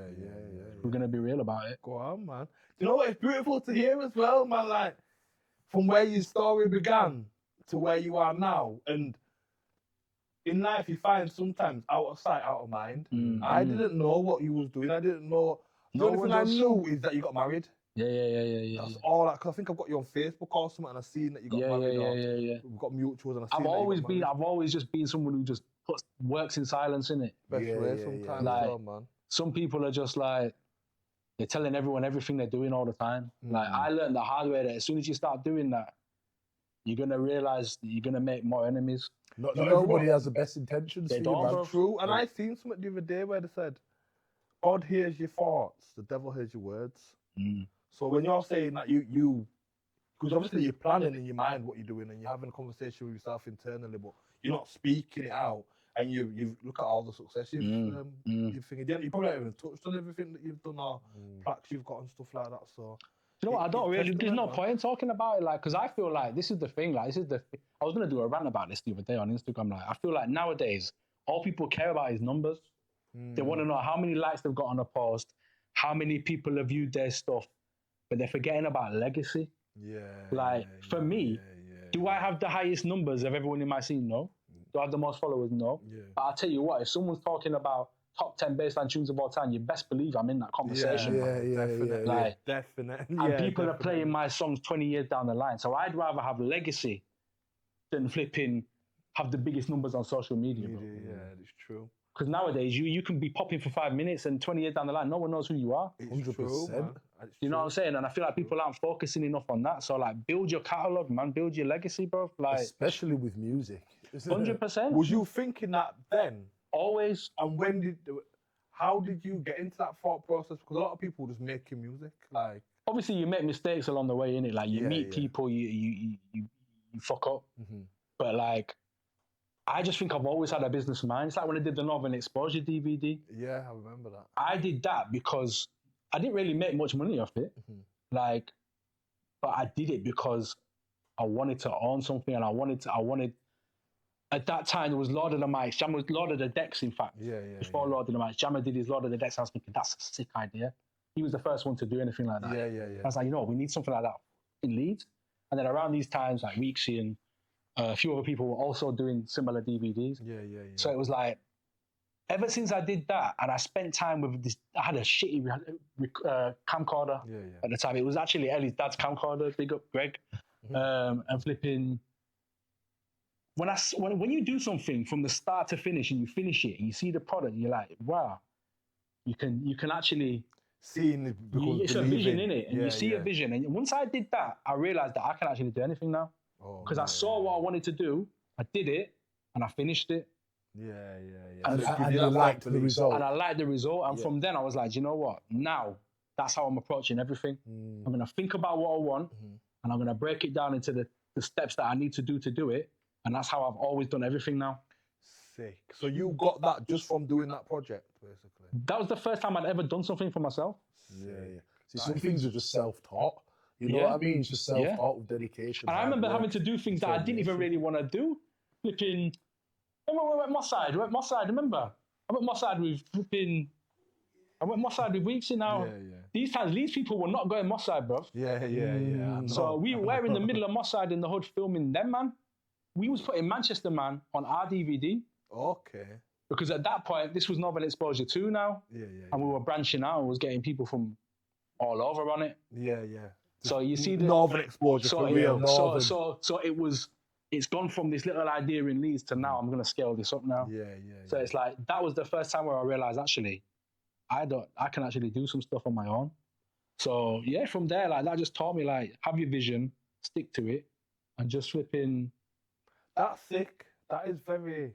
We're gonna be real about it. Go on, man. You know what? It's beautiful to hear as well, man. Like from where your story began to where you are now, and in life you find sometimes out of sight, out of mind. I didn't know what you was doing. I didn't know. The only thing I knew is that you got married. That's all. Cause I think I've got you on Facebook or something, and I've seen that you got married. We've got mutuals, and I've always just been someone who just works in silence, innit? Best way sometimes, like, well, man. Some people are just like, they're telling everyone everything they're doing all the time. Like, I learned the hard way that as soon as you start doing that, you're gonna realize that you're gonna make more enemies. Not everybody has the best intentions. They don't, bro. True. And I seen something the other day where they said, God hears your thoughts, the devil hears your words. So when you're saying that you, because obviously you're planning in your mind what you're doing and you're having a conversation with yourself internally, but you're not speaking it out. And you look at all the success you've figured. You probably haven't even touched on everything that you've done or plaques you've got and stuff like that. So you know what? I don't really. There's no point in talking about it, like, because I feel like this is the thing. Like, I was gonna do a rant about this the other day on Instagram. Like, I feel like nowadays all people care about is numbers. They want to know how many likes they've got on a post, how many people have viewed their stuff, but they're forgetting about legacy. For me, do I have the highest numbers of everyone in my scene? No. Do I have the most followers? No. But I'll tell you what, if someone's talking about top 10 baseline tunes of all time, you best believe I'm in that conversation. Definitely. And people are playing my songs 20 years down the line. So I'd rather have legacy than flipping have the biggest numbers on social media. It's true. Because nowadays, you can be popping for 5 minutes and 20 years down the line, no one knows who you are. 100%. You know what I'm saying? And I feel like people aren't focusing enough on that. So, like, build your catalogue, man. Build your legacy, bro. Like, especially with music. 100%. Was you thinking that then? Always. And how did you get into that thought process? Because a lot of people just making music. Like, obviously, you make mistakes along the way, innit? Like, you meet people, you fuck up. But, like, I just think I've always had a business mind. It's like when I did the Northern Exposure DVD. Yeah, I remember that. I did that because I didn't really make much money off it. Like, but I did it because I wanted to own something, and I wanted. At that time, there was Lord of the Mics. Jam was Lord of the Decks, in fact. Before Lord of the Mics, Jammer did his Lord of the Decks. I was thinking, that's a sick idea. He was the first one to do anything like that. I was like, you know, we need something like that in Leeds. And then around these times, like Weeksy and a few other people were also doing similar DVDs. So it was like, ever since I did that, and I spent time with this, I had a shitty camcorder at the time. It was actually Ellie's dad's camcorder. Big up Greg. And flipping. When you do something from the start to finish and you finish it and you see the product, you're like, wow, you can actually see it's a vision in it, and you see a vision. And once I did that, I realized that I can actually do anything now. Because I saw what I wanted to do, I did it, and I finished it. And I liked the result. And I liked the result. And from then I was like, you know what? Now that's how I'm approaching everything. I'm gonna think about what I want, and I'm gonna break it down into the steps that I need to do it. And that's how I've always done everything now. Sick. So you got that just from doing that project, basically? That was the first time I'd ever done something for myself. See, some things are just self-taught. You know what I mean? It's just self-taught with dedication. And I remember having to do things that I didn't even really want to do. Flipping, I went Mossad, remember? I went Mossad with Weeksy now. These times, these people were not going Mossad, bro. So we were in the middle of Mossad in the hood filming them, man. We was putting Manchester Man on our DVD. Okay. Because at that point, this was Northern Exposure 2 now. And we were branching out and was getting people from all over on it. So you see the Northern Exposure for real. So it's gone from this little idea in Leeds to now I'm gonna scale this up now. So it's like that was the first time where I realized actually I can actually do some stuff on my own. So yeah, from there, like that just taught me like have your vision, stick to it, and just flipping. That's sick. That is very.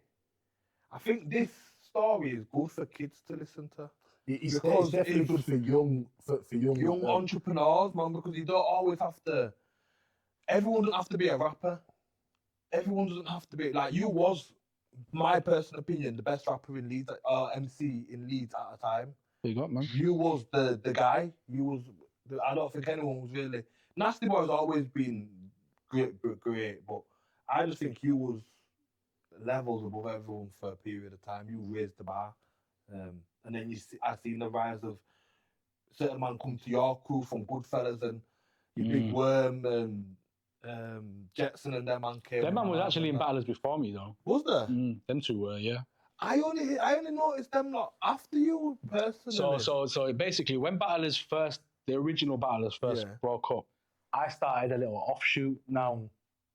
I think this story is good for kids to listen to. It's definitely good for young entrepreneurs, man, because you don't always have to. Everyone doesn't have to be a rapper. Everyone doesn't have to be like you was. My personal opinion, the best rapper in Leeds, MC in Leeds at the time. Big up, man. You was the guy. You was. I don't think anyone was really. Nasty Boy's always been great, but I just think you was levels above everyone for a period of time. You raised the bar, and then I seen the rise of certain man come to your crew from Goodfellas and your Big Worm and Jetson and them man came. That man was actually in battlers before me though. Was there? Them two were, yeah. I only noticed them lot after you personally. So basically, when the original battlers first broke up, I started a little offshoot. Now,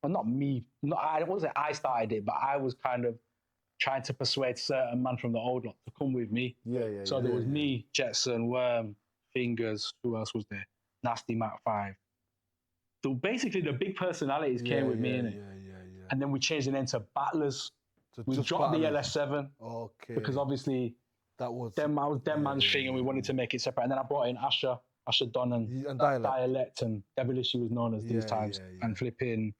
well, not me. I wasn't. I started it, but I was kind of trying to persuade certain man from the old lot to come with me. So there was me, Jetson, Worm, Fingers. Who else was there? Nasty Mac 5. So basically, the big personalities came with me, innit? And then we changed the name to Battlers. We dropped the LS7 because obviously that was man's thing, and we wanted to make it separate. And then I brought in Asher Don and Dialect and Devilish, he was known as these times, and flipping.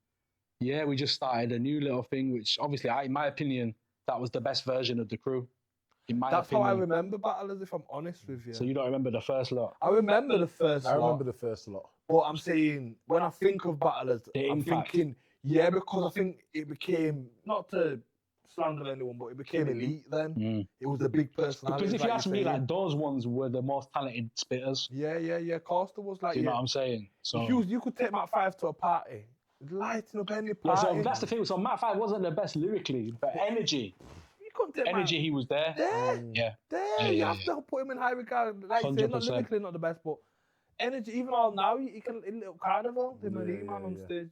Yeah, we just started a new little thing, which obviously, in my opinion, that was the best version of the crew. That's how I remember Battlers, if I'm honest with you. So you don't remember the first lot? I remember the first lot. I remember the first lot. But I'm saying, when I think of Battlers, I'm thinking, because I think it became, not to slander anyone, but it became elite then. It was the big personality. Because if you ask me, like, those ones were the most talented spitters. Yeah. Costa was like, you know what I'm saying? So you could take Mac 5 to a party, lighting up any party. So that's the thing. So Mac 5 wasn't the best lyrically, but energy. Energy, he was there. You have to put him in high regard. Like you say, not lyrically, not the best, but energy. Even all now, he can in little carnival. Him and E man on stage.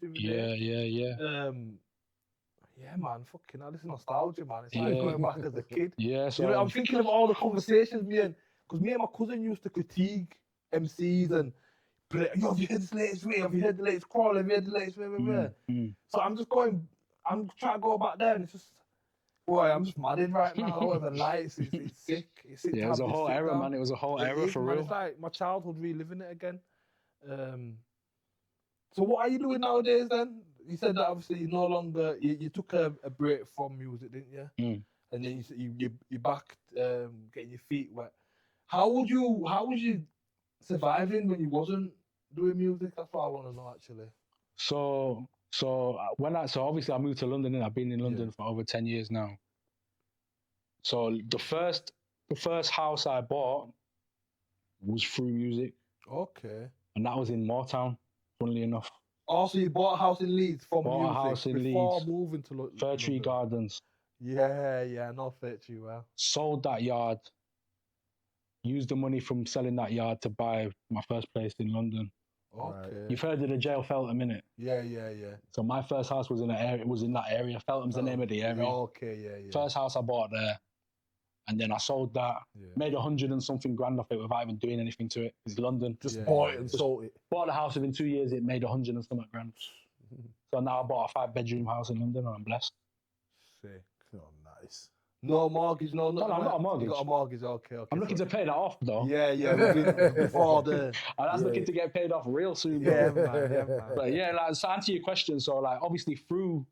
Yeah, man, fucking hell, this is nostalgia, man. It's like going back as a kid. Yeah, so I'm thinking of all the conversations because me and my cousin used to critique MCs and play, have you heard this latest way? Have you heard the latest crawl? Have you heard the latest way? So I'm trying to go back there and it's just, boy, I'm just madding right now. All the lights, it's sick. It's sick. Yeah, it was a whole era, man. It was a whole era for real. It's like my childhood reliving it again. So what are you doing nowadays then? You said that obviously you no longer, you took a break from music, didn't you? And then you're back getting your feet wet. How was you surviving when you wasn't doing music? That's what I want to know actually. So obviously I moved to London and I've been in London for over 10 years now. So the first house I bought was through music. Okay. And that was in Moortown, funnily enough. Oh, so you bought a house in Leeds from music a house in before Leeds. Moving to London? Fir Tree Gardens. Yeah, I know Fir Tree well. Sold that yard. Used the money from selling that yard to buy my first place in London. Okay. You've heard of the jail Feltham, innit? Yeah. So my first house was in that area. Feltham's the name of the area. Okay, yeah. First house I bought there. And then I sold that, made 100 and something grand off it without even doing anything to it. It's London. Just bought it and sold it. Bought the house within 2 years, it made 100 and something grand. So now I bought a 5-bedroom house in London and I'm blessed. Sick. Oh, nice. No mortgage, no. No, I'm not a mortgage. You got a mortgage, okay. I'm looking to pay that off though. Yeah, before the... And I'm looking to get paid off real soon. Yeah, man. But yeah, like, to answer your question, so like obviously through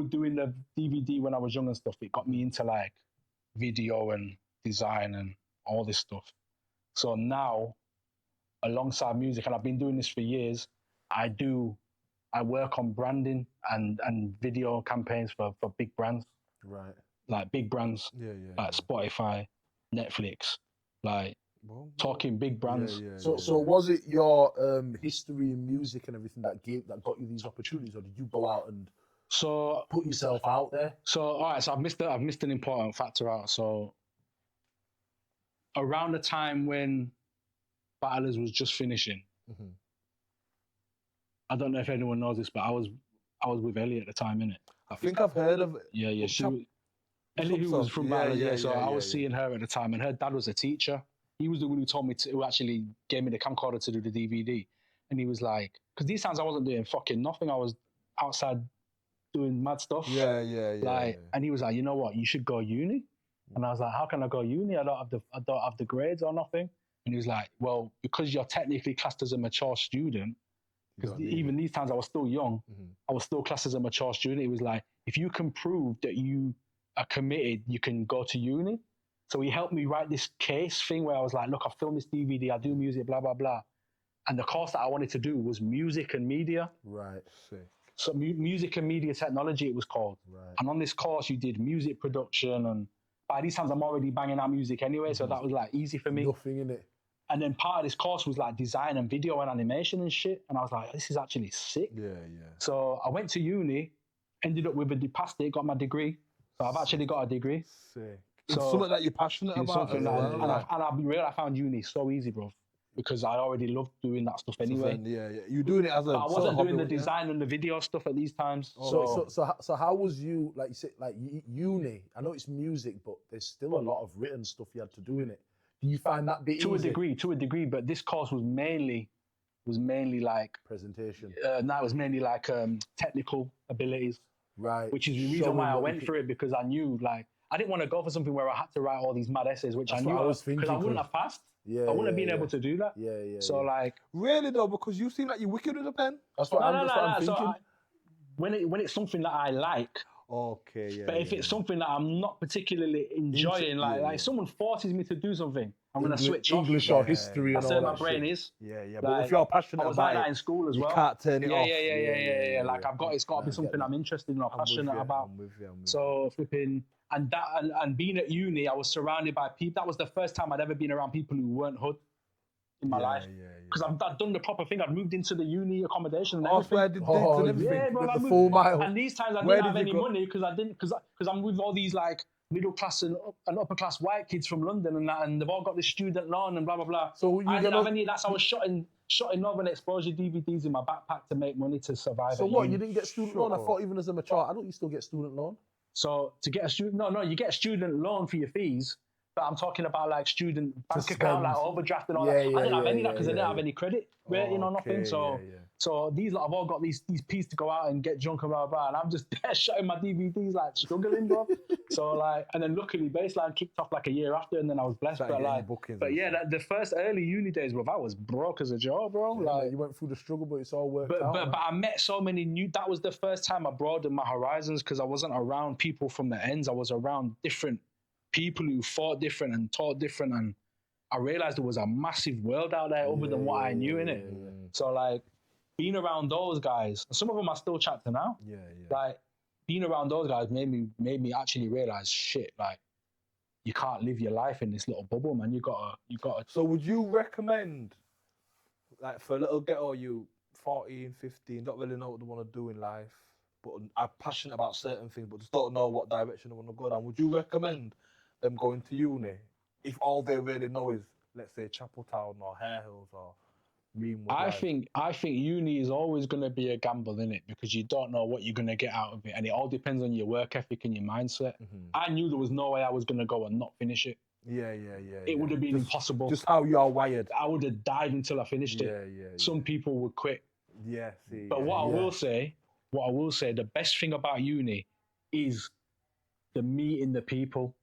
doing the DVD when I was young and stuff, it got me into like video and design and all this stuff. So now, alongside music, and I've been doing this for years, I work on branding and video campaigns for big brands. Right. Like big brands, like Spotify, Netflix, like talking big brands. So was it your history in music and everything that got you these opportunities, or did you go out and put yourself out there? So all right, so I've missed an important factor out. So around the time when Battlers was just finishing, I don't know if anyone knows this, but I was with Ellie at the time, innit? I think I've heard of it. Yeah. Ellie, who was from Battlers, so I was seeing her at the time, and her dad was a teacher. he was the one who told me who actually gave me the camcorder to do the DVD. And he was like, because these times I wasn't doing fucking nothing. I was outside doing mad stuff. And he was like, you know what, you should go uni. And I was like, how can I go uni? I don't have the grades or nothing. And he was like, well, because you're technically classed as a mature student, because even these times I was still young, I was still classed as a mature student. He was like, if you can prove that you are committed, you can go to uni. So he helped me write this case thing where I was like, look, I filmed this DVD, I do music, blah, blah, blah. And the course that I wanted to do was music and media. Right, sick. So music and media technology, it was called. Right. And on this course, you did music production. And by these times, I'm already banging out music anyway. So that was like easy for me. Nothing in it. And then part of this course was like design and video and animation and shit. And I was like, this is actually sick. Yeah. So I went to uni, ended up with passed it, got my degree. So I've actually got a degree. Sick. So it's something that you're passionate about. Something that, and I'll be real, I found uni so easy, bro. Because I already loved doing that stuff anyway. Yeah. You're doing it as a. But I wasn't doing the design and the video stuff at these times. So how was you, like you said, like uni? I know it's music, but there's still a lot of written stuff you had to do in it. Do you find that bit to easy? To a degree, but this course was mainly like presentation. No, it was mainly like technical abilities. Right. Which is the reason why I went for it, because I knew like I didn't want to go for something where I had to write all these mad essays, which I knew because I wouldn't have passed. I wouldn't have been able to do that. So like, really though, because you seem like you're wicked with a pen. That's what I'm thinking. So when it's something that I like. Okay, yeah. But if it's something that I'm not particularly enjoying, like someone forces me to do something, I'm gonna switch off. English or history. That's where my brain is. Yeah. Like, But if you're passionate I was about like that in school as well. You can't turn it off. Yeah. Like it's got to be something I'm interested in or passionate about. I'm with you. So flipping and being at uni, I was surrounded by people. That was the first time I'd ever been around people who weren't hood in my life. Because I've done the proper thing. I'd moved into the uni accommodation and everything. Where did and everything? Yeah, bro, the full mile. And these times I didn't have any money because I'm with all these like middle class and upper class white kids from London and that, and they've all got this student loan and blah blah blah. So I didn't have any of that. So I was shotting Northern Exposure DVDs in my backpack to make money to survive. So what? You didn't get student loan? I thought even as a mature adult you still get student loan. So to get a student, you get a student loan for your fees. But I'm talking about like student bank account, like overdraft and all that. I didn't have any of that because I didn't have any credit rating or nothing. So these lot have all got these P's to go out and get drunk and blah, blah, and I'm just there shutting my DVDs, like struggling, bro. So like, and then luckily Baseline kicked off like a year after, and then I was blessed. But yeah, the first early uni days, bro, I was broke as a joke, bro. Yeah, like you went through the struggle, but it's all worked out. But I met so many that was the first time I broadened my horizons because I wasn't around people from the ends. I was around different people who thought different and taught different, and I realized there was a massive world out there other than what I knew in it. So like being around those guys, some of them I still chat to now. Like being around those guys made me actually realize shit. Like you can't live your life in this little bubble, man. You gotta. So would you recommend, like for a little ghetto, you 14, 15, don't really know what they want to do in life, but are passionate about certain things, but just don't know what direction they want to go down? Would you recommend them going to uni if all they really know is, let's say, Chapeltown or Hare Hills or Greenwood? I think uni is always going to be a gamble, in it, because you don't know what you're going to get out of it, and it all depends on your work ethic and your mindset. I knew there was no way I was going to go and not finish it. It would have been impossible. Just how you are wired. I would have died until I finished it. Some people would quit. But what I will say, the best thing about uni is the meeting the people.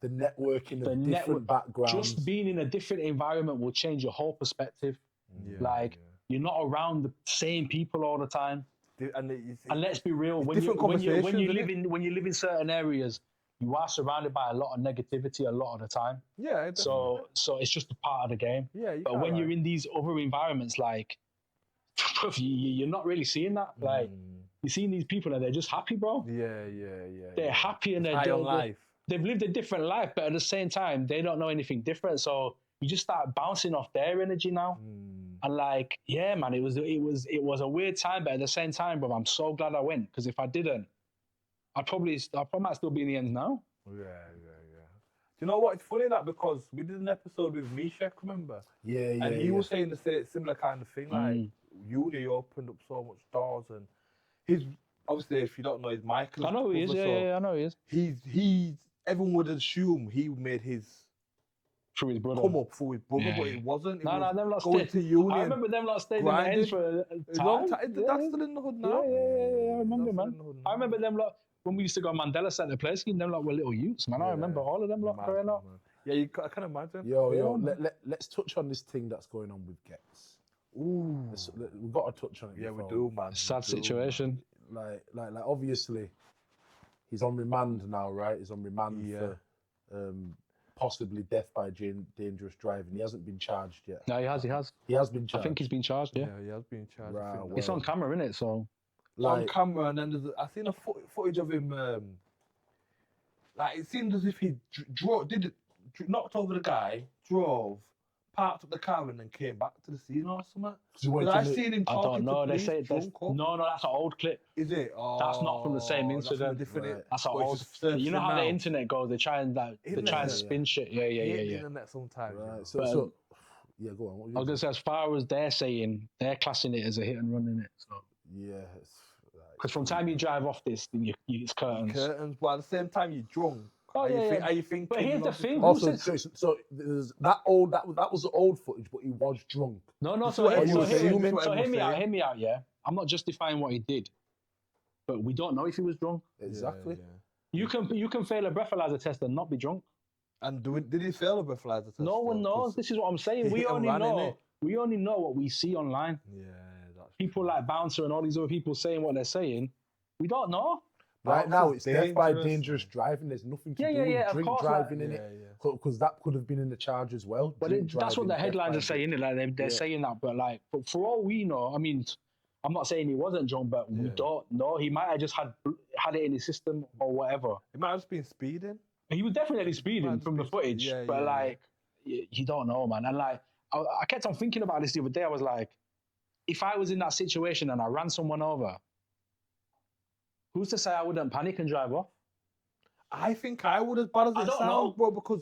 The networking of different backgrounds. Just being in a different environment will change your whole perspective. You're not around the same people all the time. And let's be real, when you live in certain areas, you are surrounded by a lot of negativity a lot of the time. So it's just a part of the game. But when you're in these other environments, like you're not really seeing that. Like you're seeing these people and they're just happy, bro. They're happy and they're life. They've lived a different life, but at the same time, they don't know anything different. So you just start bouncing off their energy now. And like, yeah, man, it was a weird time, but at the same time, bro, I'm so glad I went, because if I didn't, I probably might still be in the ends now. Do you know what? It's funny that, because we did an episode with Mishek, remember? And he was saying the similar kind of thing, like uni opened up so much doors, and his obviously, if you don't know, he's Michael. I know who he is. I know who he is. He's everyone would assume he made his through his brother. come up for his brother, Yeah, but it wasn't. It No, was them lot going stayed. to uni. I remember them lot staying grinding. in the ends for a It's time. long time. That's still in the hood now. Yeah, I remember, That's man. still in the hood I now. remember them lot when we used to go Mandela Centre play scheme. Them lot were little youths, man. I remember all of them lot Mad, growing up. man. Yeah, I can imagine. Yo, man. let's touch on this thing that's going on with Gets. Ooh. We've got to touch on it. Yeah, we before. do, man. Sad situation. Like, obviously, he's on remand now, right? He's on remand for possibly death by dangerous driving. He hasn't been charged yet. No, he has. He has been charged. I think he's been charged. Yeah, he has been charged. Right, it's on camera, isn't it? So on camera, and then I seen a footage of him. Like it seemed as if he knocked over the guy, drove, parked up the car, and then came back to the scene or something. Because I seen him I talking don't know. to They police say drunk up. no, that's an old clip. Is it? Oh, That's not from the same that's from a incident. different. Right. That's an But it's old. just You know how surfacing the now. internet goes. They try and spin shit. Yeah. Internet sometimes. Right. You So yeah, go on. What I was gonna say, as far as they're saying, they're classing it as a hit and run in it. So yeah. because from the time you drive off this, then it's curtains. curtains, but at the same time you're drunk. Oh, Are yeah. you thinking? But here's the thing. Also, so there's that was the old footage, but he was drunk. No. This is So what hear everyone's saying, this is what hear me everyone's out. saying. Hear me out. Yeah, I'm not justifying what he did, but we don't know if he was drunk. Exactly. You can fail a breathalyzer test and not be drunk. And did he fail a breathalyzer test? No one though? knows. 'Cause This is what I'm saying. he We hit and only ran, know. innit? We only know what we see online. Yeah, that's People true. like Bouncer and all these other people saying what they're saying. We don't know. Right now, it's death by dangerous. dangerous driving. There's nothing to Yeah, do yeah, with yeah, of drink course, driving like- in it, because that could have been in the charge as well. But Drink that's what driving, the death headlines by are saying. Like they're saying that, but like for all we know, I mean, I'm not saying he wasn't drunk, but we don't know. He might have just had it in his system or whatever. It might have just been speeding. He was definitely speeding from the footage, but like you don't know, man. And like I kept on thinking about this the other day. I was like, if I was in that situation and I ran someone over, who's to say I wouldn't panic and drive off? I think I would as bad as I it don't sounds, know. bro, because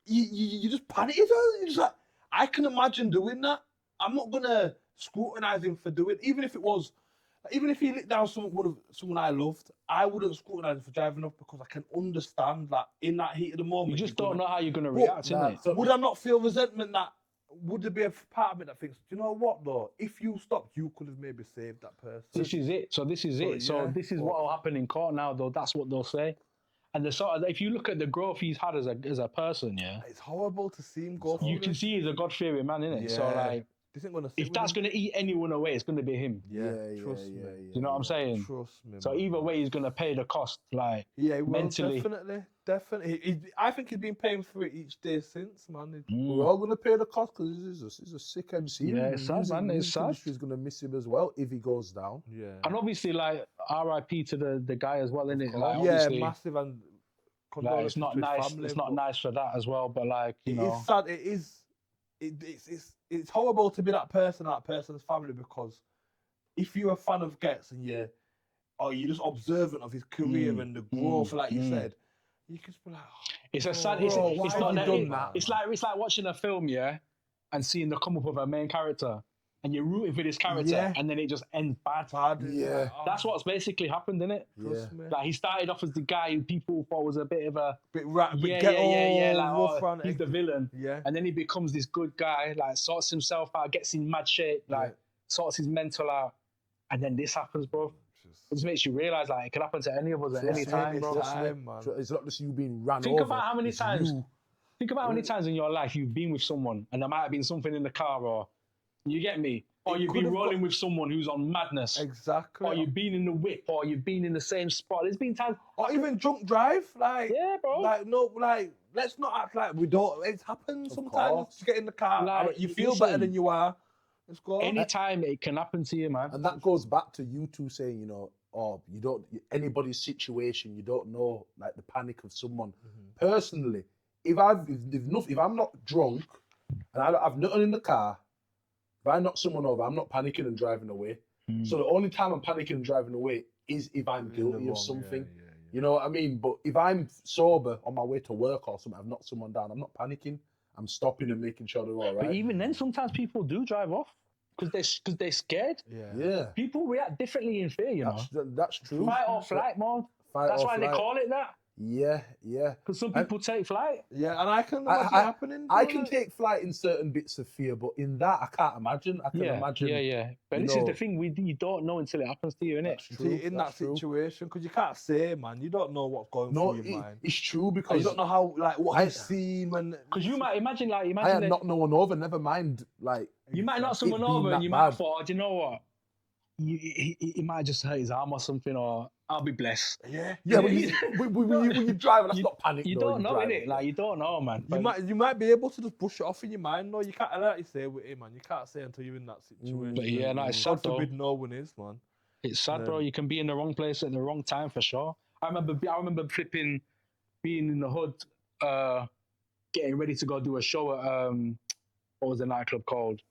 you just panic. You're just like, I can imagine doing that. I'm not gonna scrutinize him for doing. Even if he lit down someone I loved, I wouldn't scrutinize him for driving off because I can understand that in that heat of the moment. You just don't know how you're gonna react, innit? So- Would I not feel resentment that? Would there be a part of me that thinks, do you know what though? If you stopped, you could have maybe saved that person. This is it. So this is it. So yeah, this is what will happen in court now, though. That's what they'll say. And the sort of, if you look at the growth he's had as a person, yeah, It's horrible to see him go. you through can this. see he's a God-fearing man, innit? So Yeah. like, This ain't gonna sit if with that's him. gonna eat anyone away, it's gonna be him. Trust me. Do you know what I'm saying? Trust me. So man. either way, he's gonna pay the cost. Like, Yeah, he will, mentally. definitely. I think he's been paying for it each day since, man. We're all going to pay the cost because he's a sick MC. Yeah, it's sad, man. It's sad. Industry's going to miss him as well if he goes down. Yeah. and obviously, like, RIP to the guy as well, innit? Like, Yeah, obviously, massive and like, it's not condolences to his nice. family, It's not but nice for that as well. But like, you know, It's sad. It is. It's horrible to be that person's family, because if you're a fan of Gets and you're just observant of his career and the growth, like you said, you can just be like, it's a sad. bro, It's why not have you that. done that? It's like watching a film, yeah, and seeing the come up of a main character, and you're rooting for this character, Yeah. and then it just ends bad. Yeah. That's what's basically happened, isn't it? Trust me. Like, he started off as the guy who people thought was a bit of a Bit like, rough oh, around he's the villain. Yeah. And then he becomes this good guy, like, sorts himself out, gets in mad shape, like, sorts his mental out, and then this happens, bro. It just makes you realise, like, it can happen to any of us at any time, bro. Man. It's not just you being ran Think over. about how many it's times. you. Think about how many times in your life you've been with someone and there might have been something in the car, or you get me, or It you've could been have rolling with someone who's on madness, Exactly. or you've been in the whip, or you've been in the same spot. There's been times, Or even drunk drive, like yeah, bro. like no, like let's not act like we don't. It's happened sometimes. course. You get in the car, Like, you feel listen, better than you are. Let's go. Anytime it can happen to you, man. And that goes back to you two saying, anybody's situation, you don't know, like the panic of someone. Personally, if I'm not drunk and I've nothing in the car, if I knock someone over, I'm not panicking and driving away. So the only time I'm panicking and driving away is if I'm guilty of something. You know what I mean? But if I'm sober on my way to work or something, I've knocked someone down, I'm not panicking. I'm stopping and making sure they're all right. But even then, sometimes people do drive off because they're scared. Yeah. People react differently in fear, you know. That's true. Fight or flight mode. That's why they call it that. Yeah. Because some people take flight. Yeah, and I can imagine it happening. I can take flight in certain bits of fear, but in that, I can't imagine. I can imagine. Yeah. But this is the thing, you don't know until it happens to you, innit? That's true. In that situation, because you can't say, man. You don't know what's going through your mind. It's true because you don't know how, like, what you've seen when. Because you might imagine, I had knocked no one over. Never mind, like you might knock someone over, and you might thought, do you know what? He might just hurt his arm or something, or I'll be blessed. Yeah. When you drive, that's not panic. You don't know, innit? Like, you don't know, man. You might be able to just brush it off in your mind. No, you can't. Like you say with him, man. You can't say until you're in that situation. But yeah, no, it's sad though. God forbid no one is, man. It's sad, bro. You can be in the wrong place at the wrong time for sure. I remember flipping, being in the hood, getting ready to go do a show at what was the nightclub called?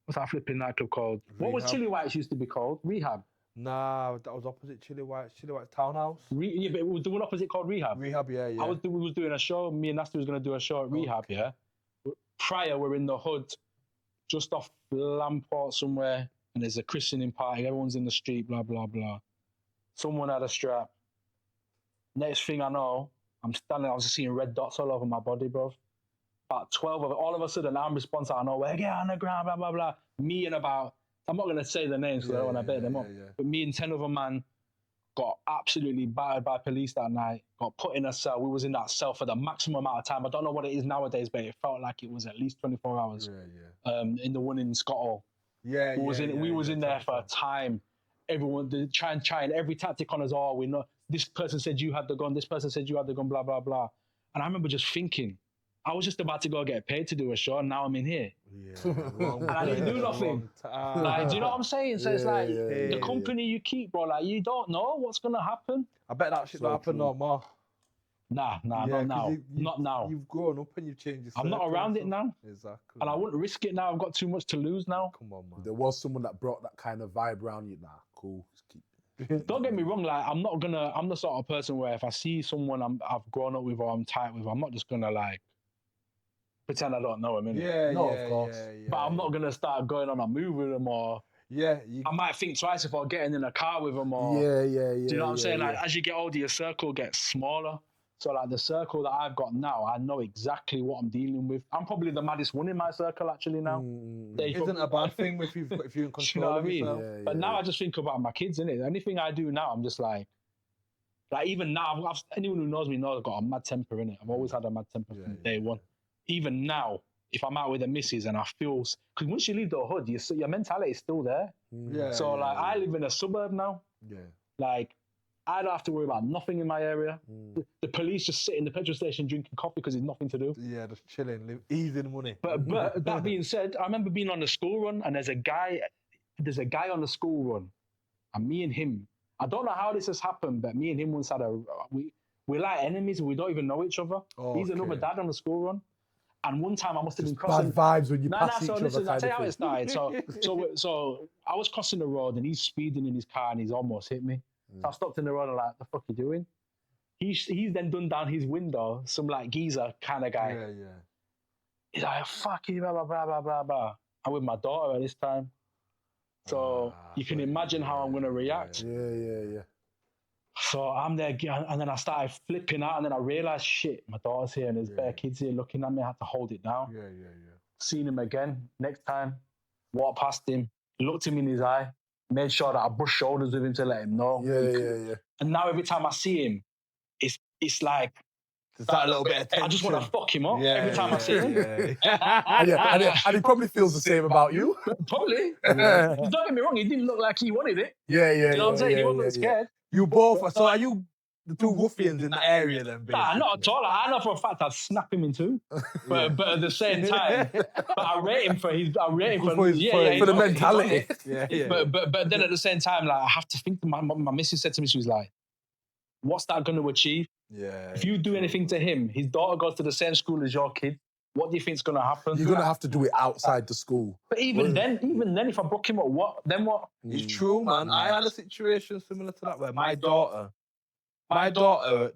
What's that flipping nightclub called? Rehab. What was Chili Whites used to be called? Rehab. Nah, that was opposite Chili Whites. Chili Whites Townhouse. Yeah, but it was the one opposite called Rehab. Rehab, yeah. We was doing a show. Me and Nasty was going to do a show at Rehab, yeah. Prior, we're in the hood, just off Lamport somewhere, and there's a christening party. Everyone's in the street, blah, blah, blah. Someone had a strap. Next thing I know, I'm standing, I was just seeing red dots all over my body, bro. About 12 of it. All of a sudden, I'm responsive. I know where, get on the ground, blah, blah, blah. Me and about, I'm not going to say the names because I don't want to bet them up. But me and 10 other man got absolutely battered by police that night, got put in a cell. We was in that cell for the maximum amount of time. I don't know what it is nowadays, but it felt like it was at least 24 hours. In the one in Scotland. We was in there for a time. Everyone trying every tactic on us all. We know this person said you had the gun, this person said you had the gun, blah, blah, blah. And I remember just thinking, I was just about to go get paid to do a show, and now I'm in here. And I didn't do nothing. Like, do you know what I'm saying? So it's like the company you keep, bro. Like, you don't know what's gonna happen. I bet that shit don't happen no more. Nah, not now. Not now. You've grown up and you've changed your I'm not around it now. Exactly. And I wouldn't risk it now. I've got too much to lose now. Come on, man. There was someone that brought that kind of vibe around you. Nah, cool. Just keep it. Don't get me wrong. Like, I'm the sort of person where if I see someone I've grown up with or I'm tight with, I'm not just gonna like pretend I don't know him. Of course. But I'm not gonna start going on a move with them or. I might think twice if I'm getting in a car with them or. Do you know what I'm saying? Like, as you get older, your circle gets smaller. So like the circle that I've got now, I know exactly what I'm dealing with. I'm probably the maddest one in my circle actually now. Isn't a bad thing if you're in control. You know what I mean? But now I just think about my kids, innit? Anything I do now, I'm just like even now, anyone who knows me knows I've got a mad temper, innit? I've always had a mad temper from day one. Even now, if I'm out with the missus and I feel, because once you leave the hood, your mentality is still there. I live in a suburb now. Like, I don't have to worry about nothing in my area. The police just sit in the petrol station drinking coffee because there's nothing to do. Yeah, just chilling, easing money. But that being said, I remember being on the school run and there's a guy on the school run, and me and him, I don't know how this has happened, but me and him once had we're like enemies. We don't even know each other. He's another dad on the school run. And one time I must have been crossing. Bad vibes when you pass each other. Listen, I'll tell you how it started. So I was crossing the road and he's speeding in his car and he's almost hit me. So I stopped in the road and like, the fuck you doing? He's then done down his window, some like geezer kind of guy. He's like, fuck you, blah, blah, blah, blah, blah, blah. I'm with my daughter at this time. So you can imagine how I'm going to react. So I'm there, and then I started flipping out, and then I realised, shit, my daughter's here, and there's bare kids here looking at me. I had to hold it down. Seen him again. Next time, walked past him, looked him in his eye, made sure that I brushed shoulders with him to let him know. And now every time I see him, it's like that little bit of tension. I just want to fuck him up every time I see him. And he probably feels the same about you. Probably. Don't get me wrong, he didn't look like he wanted it. You know what I'm saying? He wasn't scared. You both. So are you the two ruffians in that area then? Basically? Nah, not at all. I know for a fact I'd snap him in two. But at the same time, I rate him for the mentality. But then at the same time, like I have to think. My missus said to me, she was like, "What's that going to achieve? If you do anything to him, his daughter goes to the same school as your kid. What do you think's going to happen? You're going to have to do it outside the school. But even then, if I broke him up, then what? It's true, man. I had a situation similar to that where my daughter were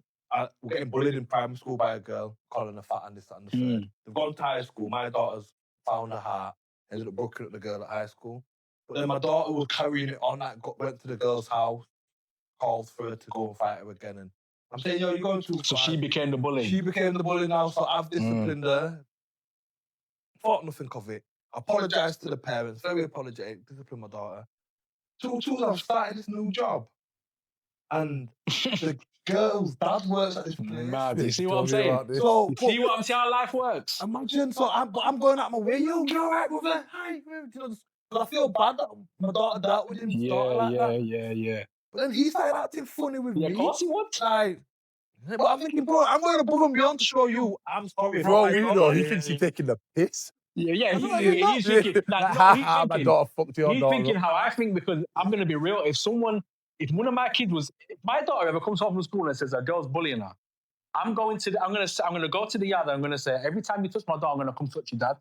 getting bullied in primary school by a girl, calling her fat and this, that, and the third. They've gone to high school. My daughter's found her heart, ended up broken up the girl at high school. But then my daughter was carrying it on, went to the girl's house, called for her to go and fight her again. And I'm saying, yo, you're going too far. So she became the bully. She became the bully now, so I've disciplined her. Thought nothing of it. Apologised to the parents, very apologetic, disciplined my daughter. Two, I've started this new job. And the girl's dad works at this place. Mad. You see what I'm saying? So, see how life works? Imagine, so I'm going out my way, yo, you all right, brother? Hi. You know, but I feel bad that my daughter dealt with him. Yeah. But then he started acting funny with me. Yeah, of course he would. Like, but I'm thinking, bro, I'm going above and beyond to show you I'm sorry. Bro, you know, he thinks he's taking the piss. Yeah, he's thinking, my daughter fucked your he's daughter. thinking how I think, because I'm going to be real. If one of my kids if my daughter ever comes home from school and says a girl's bullying her, I'm going to go to the yard and I'm going to say, every time you touch my daughter, I'm going to come touch your dad.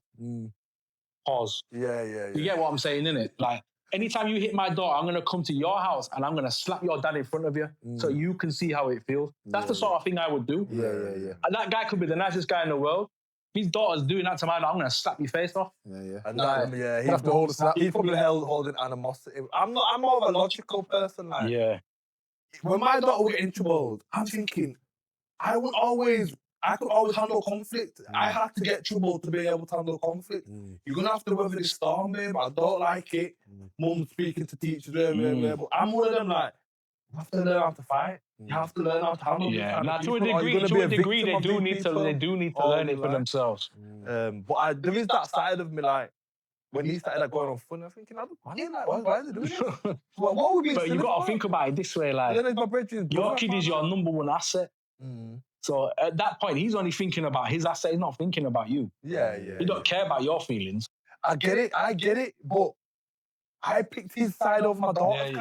Pause. Yeah. You get what I'm saying, innit? Like, anytime you hit my daughter, I'm going to come to your house and I'm going to slap your dad in front of you so you can see how it feels. That's the sort of thing I would do. Yeah. And that guy could be the nicest guy in the world. If his daughter's doing that to my daughter, I'm going to slap your face off. Yeah. And he's probably holding animosity. I'm more of a logical person. Like, when my daughter would get in trouble, I'm thinking, I could always handle conflict. I had to get trouble to be able to handle conflict. You're going to have to weather this storm, babe. I don't like it. Mum's speaking to teachers, but I'm one of them, like, you have to learn how to fight. You have to learn how to handle now, to a degree, they do need to learn it for themselves. But there is that side of me, like, when he started going on fun, I'm thinking, why are they doing this? What would be? But you got to think about it this way, like, your kid is your number one asset. So at that point, he's only thinking about his asset. He's not thinking about you. Yeah. He don't care about your feelings. I get it, but I picked his side over my daughter's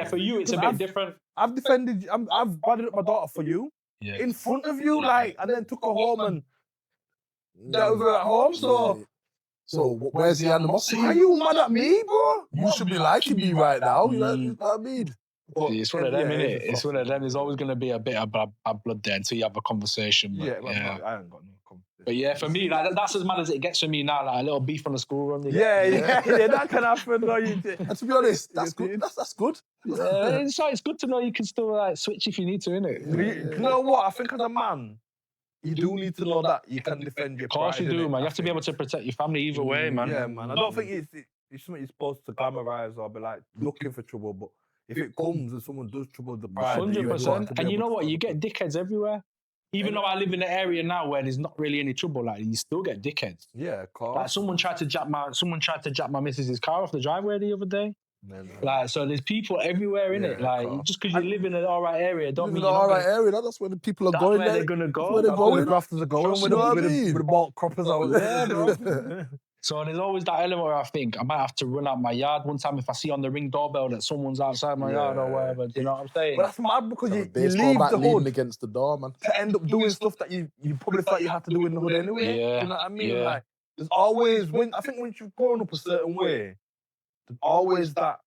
For you, it's a bit different. I've badded up my daughter for you, in front of you, like, and then took her home and dealt with her at home, So where's the animosity? Are you mad at me, bro? You should be liking me right now. You know what I mean? It's one of them, innit? It's one of them. There's always going to be a bit of bad blood there until you have a conversation. But, I ain't got no conversation. But yeah, for me, like, that's as mad as it gets for me now. Like a little beef on the school run. Yeah, that can happen. No, and to be honest, that's good. That's good. It's good to know you can still like switch if you need to, innit? You know what? I think as a man, you do need to know that you can defend your pride. Of course you do, man. You have to be able to protect your family either way, man. Yeah, man. I don't think it's something you're supposed to glamorize or be like looking for trouble, but if it comes and someone does trouble the pride, 100%. And you know what? You get dickheads everywhere. Even though I live in an area now where there's not really any trouble, like you still get dickheads. Yeah, of course. Like someone tried to jack my missus's car off the driveway the other day. Like, so there's people everywhere in it. Like, just because you live in an alright area, don't mean you're in an alright area. That's where the people are going. That's where they're gonna go. Where they're going. The grafters are going with the ball croppers out there, bro. So there's always that element where I think I might have to run out my yard one time if I see on the Ring doorbell that someone's outside my yard or whatever. Do you know what I'm saying? But that's mad because you leave the hood against the door, man, to end up doing stuff that you probably thought you had to do in the hood anyway. Yeah. Do you know what I mean? Like, there's always I think once you've grown up a certain way, there's always that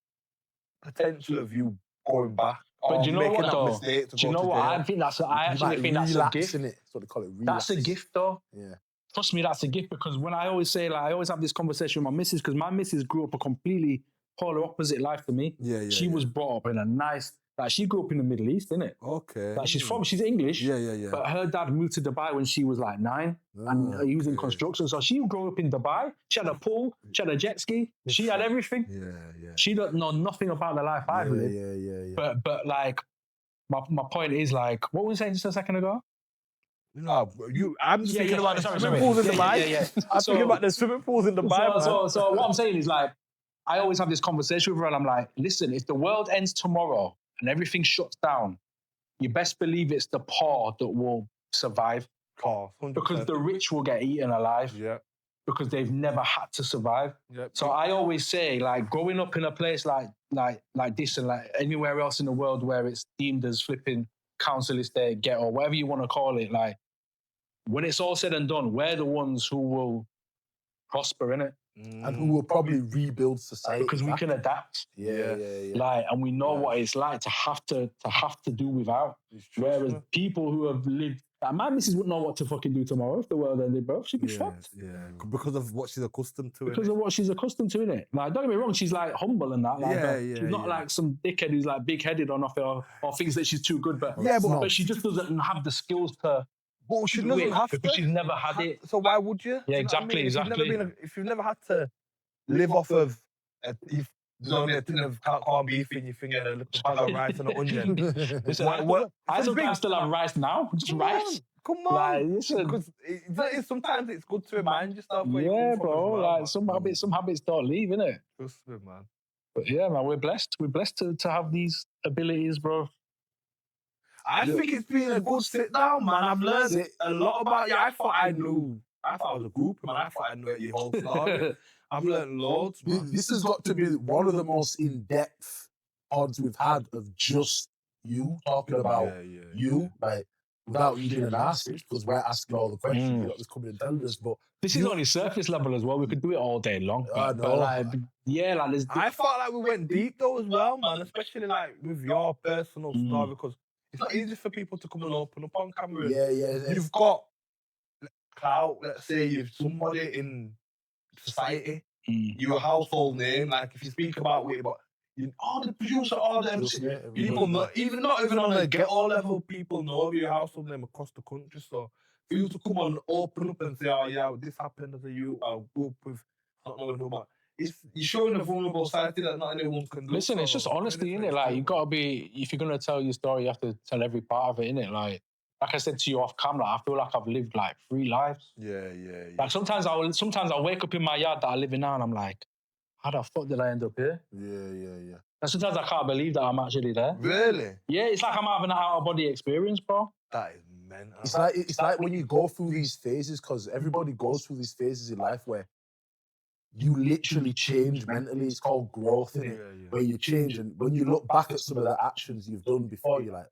potential of you going back. But do you know what though? Do you know what? I think that's a gift. That's what they call it. That's a gift though. Yeah. Trust me, that's a gift, because when I always say, like, I always have this conversation with my missus, because my missus grew up a completely polar opposite life to me. She was brought up in a nice, like, she grew up in the Middle East, innit? Okay. Like, she's English. Yeah. But her dad moved to Dubai when she was like 9, and he was in construction. So she grew up in Dubai. She had a pool. She had a jet ski. She had everything. Yeah. She don't know nothing about the life I've lived. Yeah. But like, my point is, like, what were we saying just a second ago? No, I'm just thinking about the swimming pools in Dubai. I'm thinking about the swimming pools in Dubai. So what I'm saying is, like, I always have this conversation with her, and I'm like, listen, if the world ends tomorrow and everything shuts down, you best believe it's the poor that will survive. Because the rich will get eaten alive. Yeah. Because they've never had to survive. Yep. So I always say, like, growing up in a place like this and like anywhere else in the world where it's deemed as flipping council estate, ghetto, whatever you want to call it, like, when it's all said and done, we're the ones who will prosper, innit? And who will probably rebuild society. Because we can adapt. Yeah. Like, and we know what it's like to have to do without. Whereas people who have lived Like, my missus wouldn't know what to fucking do tomorrow if the world ended, bro. She'd be fucked. Yeah, because of what she's accustomed to. Because of what she's accustomed to, innit? Like, don't get me wrong, she's like humble and that. Like, she's not like some dickhead who's like big-headed or nothing, or thinks that she's too good. But but she just doesn't have the skills to. Well, she doesn't have to. Because she's never had it. So why would you? Yeah, exactly, exactly. If you've never had to live off of, if there's only a tin of corned beef in your finger, a little bag of rice and an onion. Listen, I sometimes still have rice now, just rice. Come on, because sometimes it's good to remind yourself where you come from. Bro. Well, like some habits don't leave, innit? Trust me, man. But yeah, man, we're blessed. We're blessed to have these abilities, bro. I think it's been a good sit down, man. I've learned a lot about you. I thought I was a group, man. I thought I knew your whole story. I've learned loads, man. This has got to be one of the most in-depth pods we've had of just you talking about you, like without you being an artist, because we're asking all the questions. You're not just coming and telling us, but this is only surface level as well. We could do it all day long. But like, there's. I felt like we went deep though as well, man. Especially like with your personal story, because it's not easy for people to come and open up on camera. You've got clout. Let's say you're somebody in society. You're a household name. Like if you speak about Witty, but all the producer, all them people, not even on a ghetto level, people know you're a household name across the country. So for you to come and open up and say, "Oh yeah, this happened as a youth, I grew up with not knowing about," you're showing a vulnerable side that not anyone can do. Listen, it's just honesty, innit? Like you gotta be. If you're gonna tell your story, you have to tell every part of it, innit? Like I said to you off camera, I feel like I've lived like 3 lives. Yeah. Like sometimes I'll wake up in my yard that I live in now, and I'm like, how the fuck did I end up here? Yeah. And sometimes I can't believe that I'm actually there. Really? Yeah, it's like I'm having an out-of-body experience, bro. That is mental. It's like when you go through these phases, because everybody goes through these phases in life where you literally change mentally. It's called growth, innit? Where you change, and when you look back at some of the actions you've done before, you're like,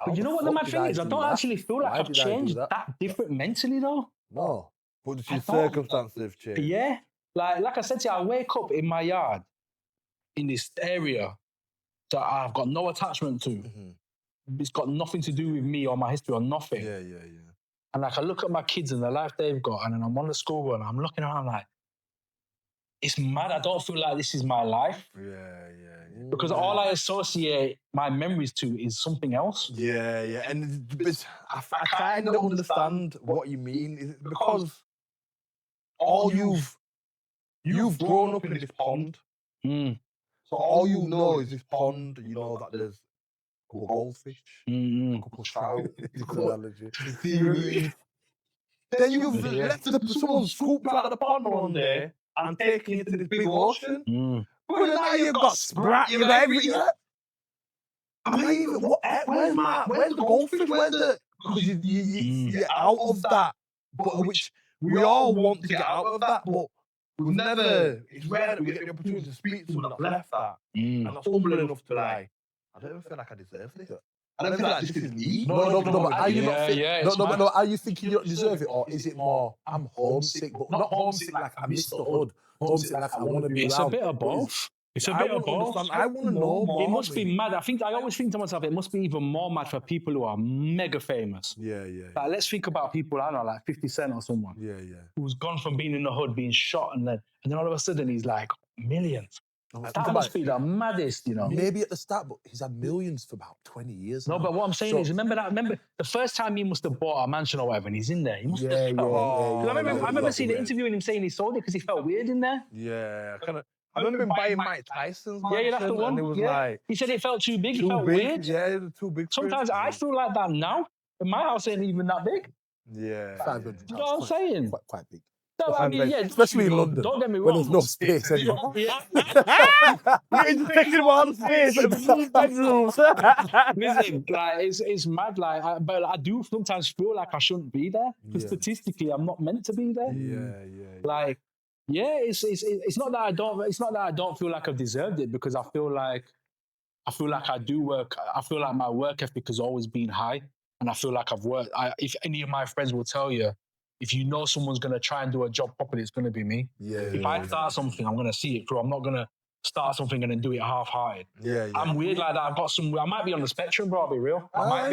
but you know what the mad thing is? I don't actually feel like I've changed that different mentally, though. No. But your circumstances have changed. Yeah. Like I said to you, I wake up in my yard in this area that I've got no attachment to. It's got nothing to do with me or my history or nothing. Yeah. And like I look at my kids and the life they've got, and then I'm on the school run and I'm looking around like, it's mad. I don't feel like this is my life. Yeah. Because all I associate my memories to is something else. Yeah. And I kind of understand what you mean. Is it because all you've grown up in this pond. So all you know is this pond. You know that there's a couple goldfish, a couple trout. Then you've let someone scoop you out of the pond one day and taking you to this big ocean. But now you've got Sprat, you've got everything. Where's the goldfish? Because you're out of that, but which we all want to get out of that, but we've never, it's rare that we get the opportunity to speak to someone that's left that. And that's humbling enough to like, I don't even feel like I deserve this. I don't feel like this is me. No, but are you not are you thinking you don't deserve it, or is it more, I'm homesick, but not homesick like I miss the hood, homesick like I want to be around? It's a bit of both. It's a bit of both. I want to know more. It must be mad. I always think to myself, it must be even more mad for people who are mega famous. Yeah. Like, let's think about people I know, like 50 Cent or someone. Yeah. Who's gone from being in the hood, being shot, and then all of a sudden he's like millions. That must be the maddest, you know. Maybe at the start, but he's had millions for about 20 years now. No, but what I'm saying is, remember the first time he must have bought a mansion or whatever, and he's in there. He must have felt. I remember seeing the interview and him saying he sold it because he felt weird in there. Yeah, I remember him buying Mike Tyson's mansion. Yeah, that's the one. And it was like, he said it felt too big. It felt weird. Yeah, too big. Sometimes I feel like that now. And my house ain't even that big. Yeah. You know what I'm saying? Quite big. No, I mean, especially in London. Don't get me wrong. When there's no space anymore. You're taking one space in the bedrooms. Listen, like, it's mad. Like, but I do sometimes feel like I shouldn't be there. Because statistically, I'm not meant to be there. Yeah. Like, it's not that I don't feel like I've deserved it, because I feel like I do work. I feel like my work ethic has always been high, and I feel like I've worked. If any of my friends will tell you, if you know someone's gonna try and do a job properly, it's gonna be me. If I start something, I'm gonna see it through. I'm not gonna start something and then do it half-hearted. Yeah. I'm weird like that. I might be on the spectrum, bro. I'll be real. You might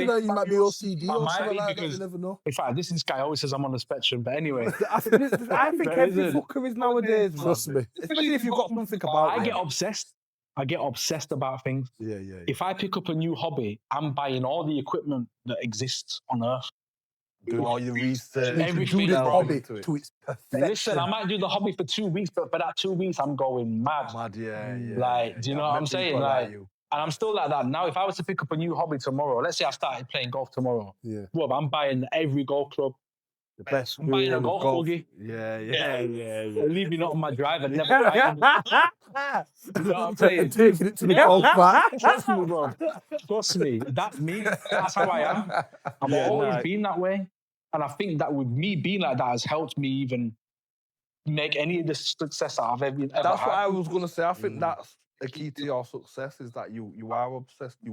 be OCD or might something be like that. because- You never know. In fact, this guy always says I'm on the spectrum. But anyway, I think every isn't. fucker is nowadays. Trust me. Especially if you've got something about I it. get obsessed. I get obsessed about things. Yeah. If I pick up a new hobby, I'm buying all the equipment that exists on Earth. Doing all your research. Everything, Do this bro. hobby to its perfection. Listen, I might do the hobby for 2 weeks, but for that 2 weeks, I'm going mad. Yeah. Like, do you know what I'm saying? Like, and I'm still like that now. If I was to pick up a new hobby tomorrow, let's say I started playing golf tomorrow. Yeah. Well, I'm buying every golf club. The best. I'm buying a golf buggy. Yeah. Leave it on my drive and never buying it. You know what I'm saying? And taking it to the golf back. Trust me, bro. Trust me. That's me. That's how I am. I've always been that way. And I think that with me being like that has helped me even make any of the success that I've ever had. That's what I was gonna say. I think that's the key to your success is that you are obsessed. You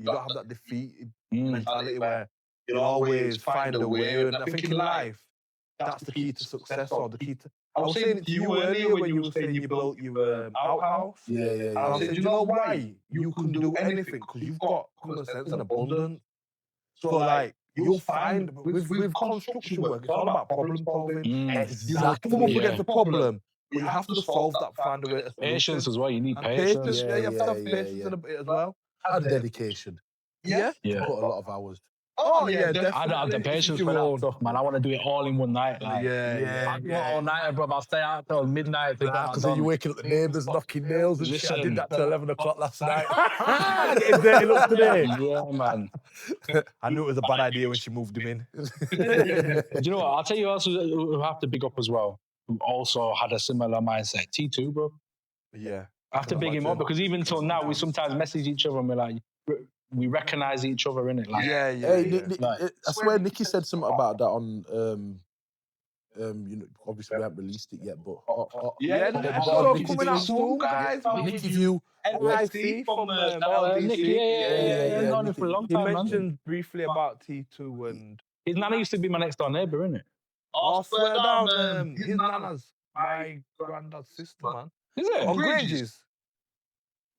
don't have that defeated mentality where you'll always find a way. And I think in life, that's the key to success or the key to. I was saying it to you earlier when you were saying you built your outhouse. Yeah. And I said, you know why you can do anything? Because you've got common sense and abundance. So like, you'll find with construction work, it's all about problem solving. You have to come up against a problem, but you have to solve that, find a way to Patience as well. You need and patience. you have to have patience in a bit as well. And dedication. Yeah. Put a lot of hours. Oh yeah, definitely. I don't have the patience for that stuff, man. I want to do it all in one night. Like, I'm not all night, bro. I'll stay out till midnight. Because then you're waking up the neighbours, knocking nails and shit. I did that till 11 o'clock last night. Getting dirty looks today. Yeah, man. I knew it was a bad idea when she moved him in. Do you know what? I'll tell you else who have to big up as well, who also had a similar mindset. T2, bro. Yeah. I have to big him up because even till now, we sometimes message each other and we're like, we recognise each other, innit? Like, Hey, I swear Nicky said something about that on, you know, obviously we haven't released it yet, but episode coming out soon, guys. Nicky View. NIC from Nicky, yeah, known him for a long He time, mentioned man. briefly about T2 and... His nana used to be my next door neighbour, innit? Oh, swear down, his nana's my granddad's sister, man. Is it? On Granges.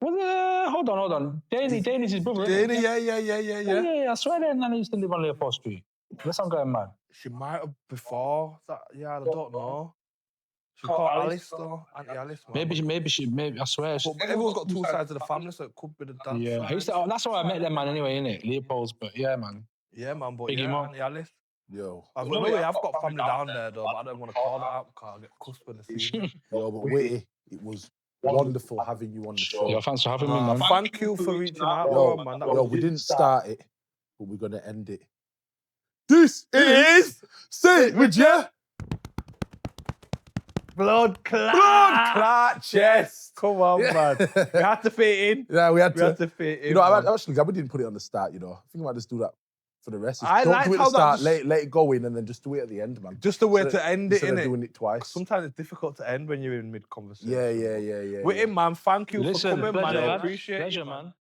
Hold on. Danny's his brother. Danny, Yeah. I swear their nana used to live on Leopold Street. Unless I'm going mad. She might have before that. Yeah, I don't know. She called Alice though, Auntie Alice. Man. Maybe. I swear. But everyone's got two sides of the family, so it could be the dad. Yeah, side. that's how I met them, man. Anyway, innit? Leopold's, but yeah, man. Yeah, man. But Big him yeah, up. Auntie Alice. Yo. I've got family down there though, but I don't want to call that out because I'll get cussed when they see me. Yo, but Witty, it was wonderful having you on the show. Yeah, thanks for having me, man. Thank you for reaching out, Yo, man. we didn't start it, but we're gonna end it. This is Say It With Ya. Blood clot chest. Come on, man. We had to fit in. Yeah, we had to fit in. You know, I'm actually glad we didn't put it on the start, you know. I think I might just do that for the rest. I Don't like do it at how the start, that let it go in, and then just do it at the end, man. Just a way to end it, Instead of innit? doing it twice. Sometimes it's difficult to end when you're in mid-conversation. Yeah. With him, man. Thank you for coming, man. I appreciate it. Pleasure, man.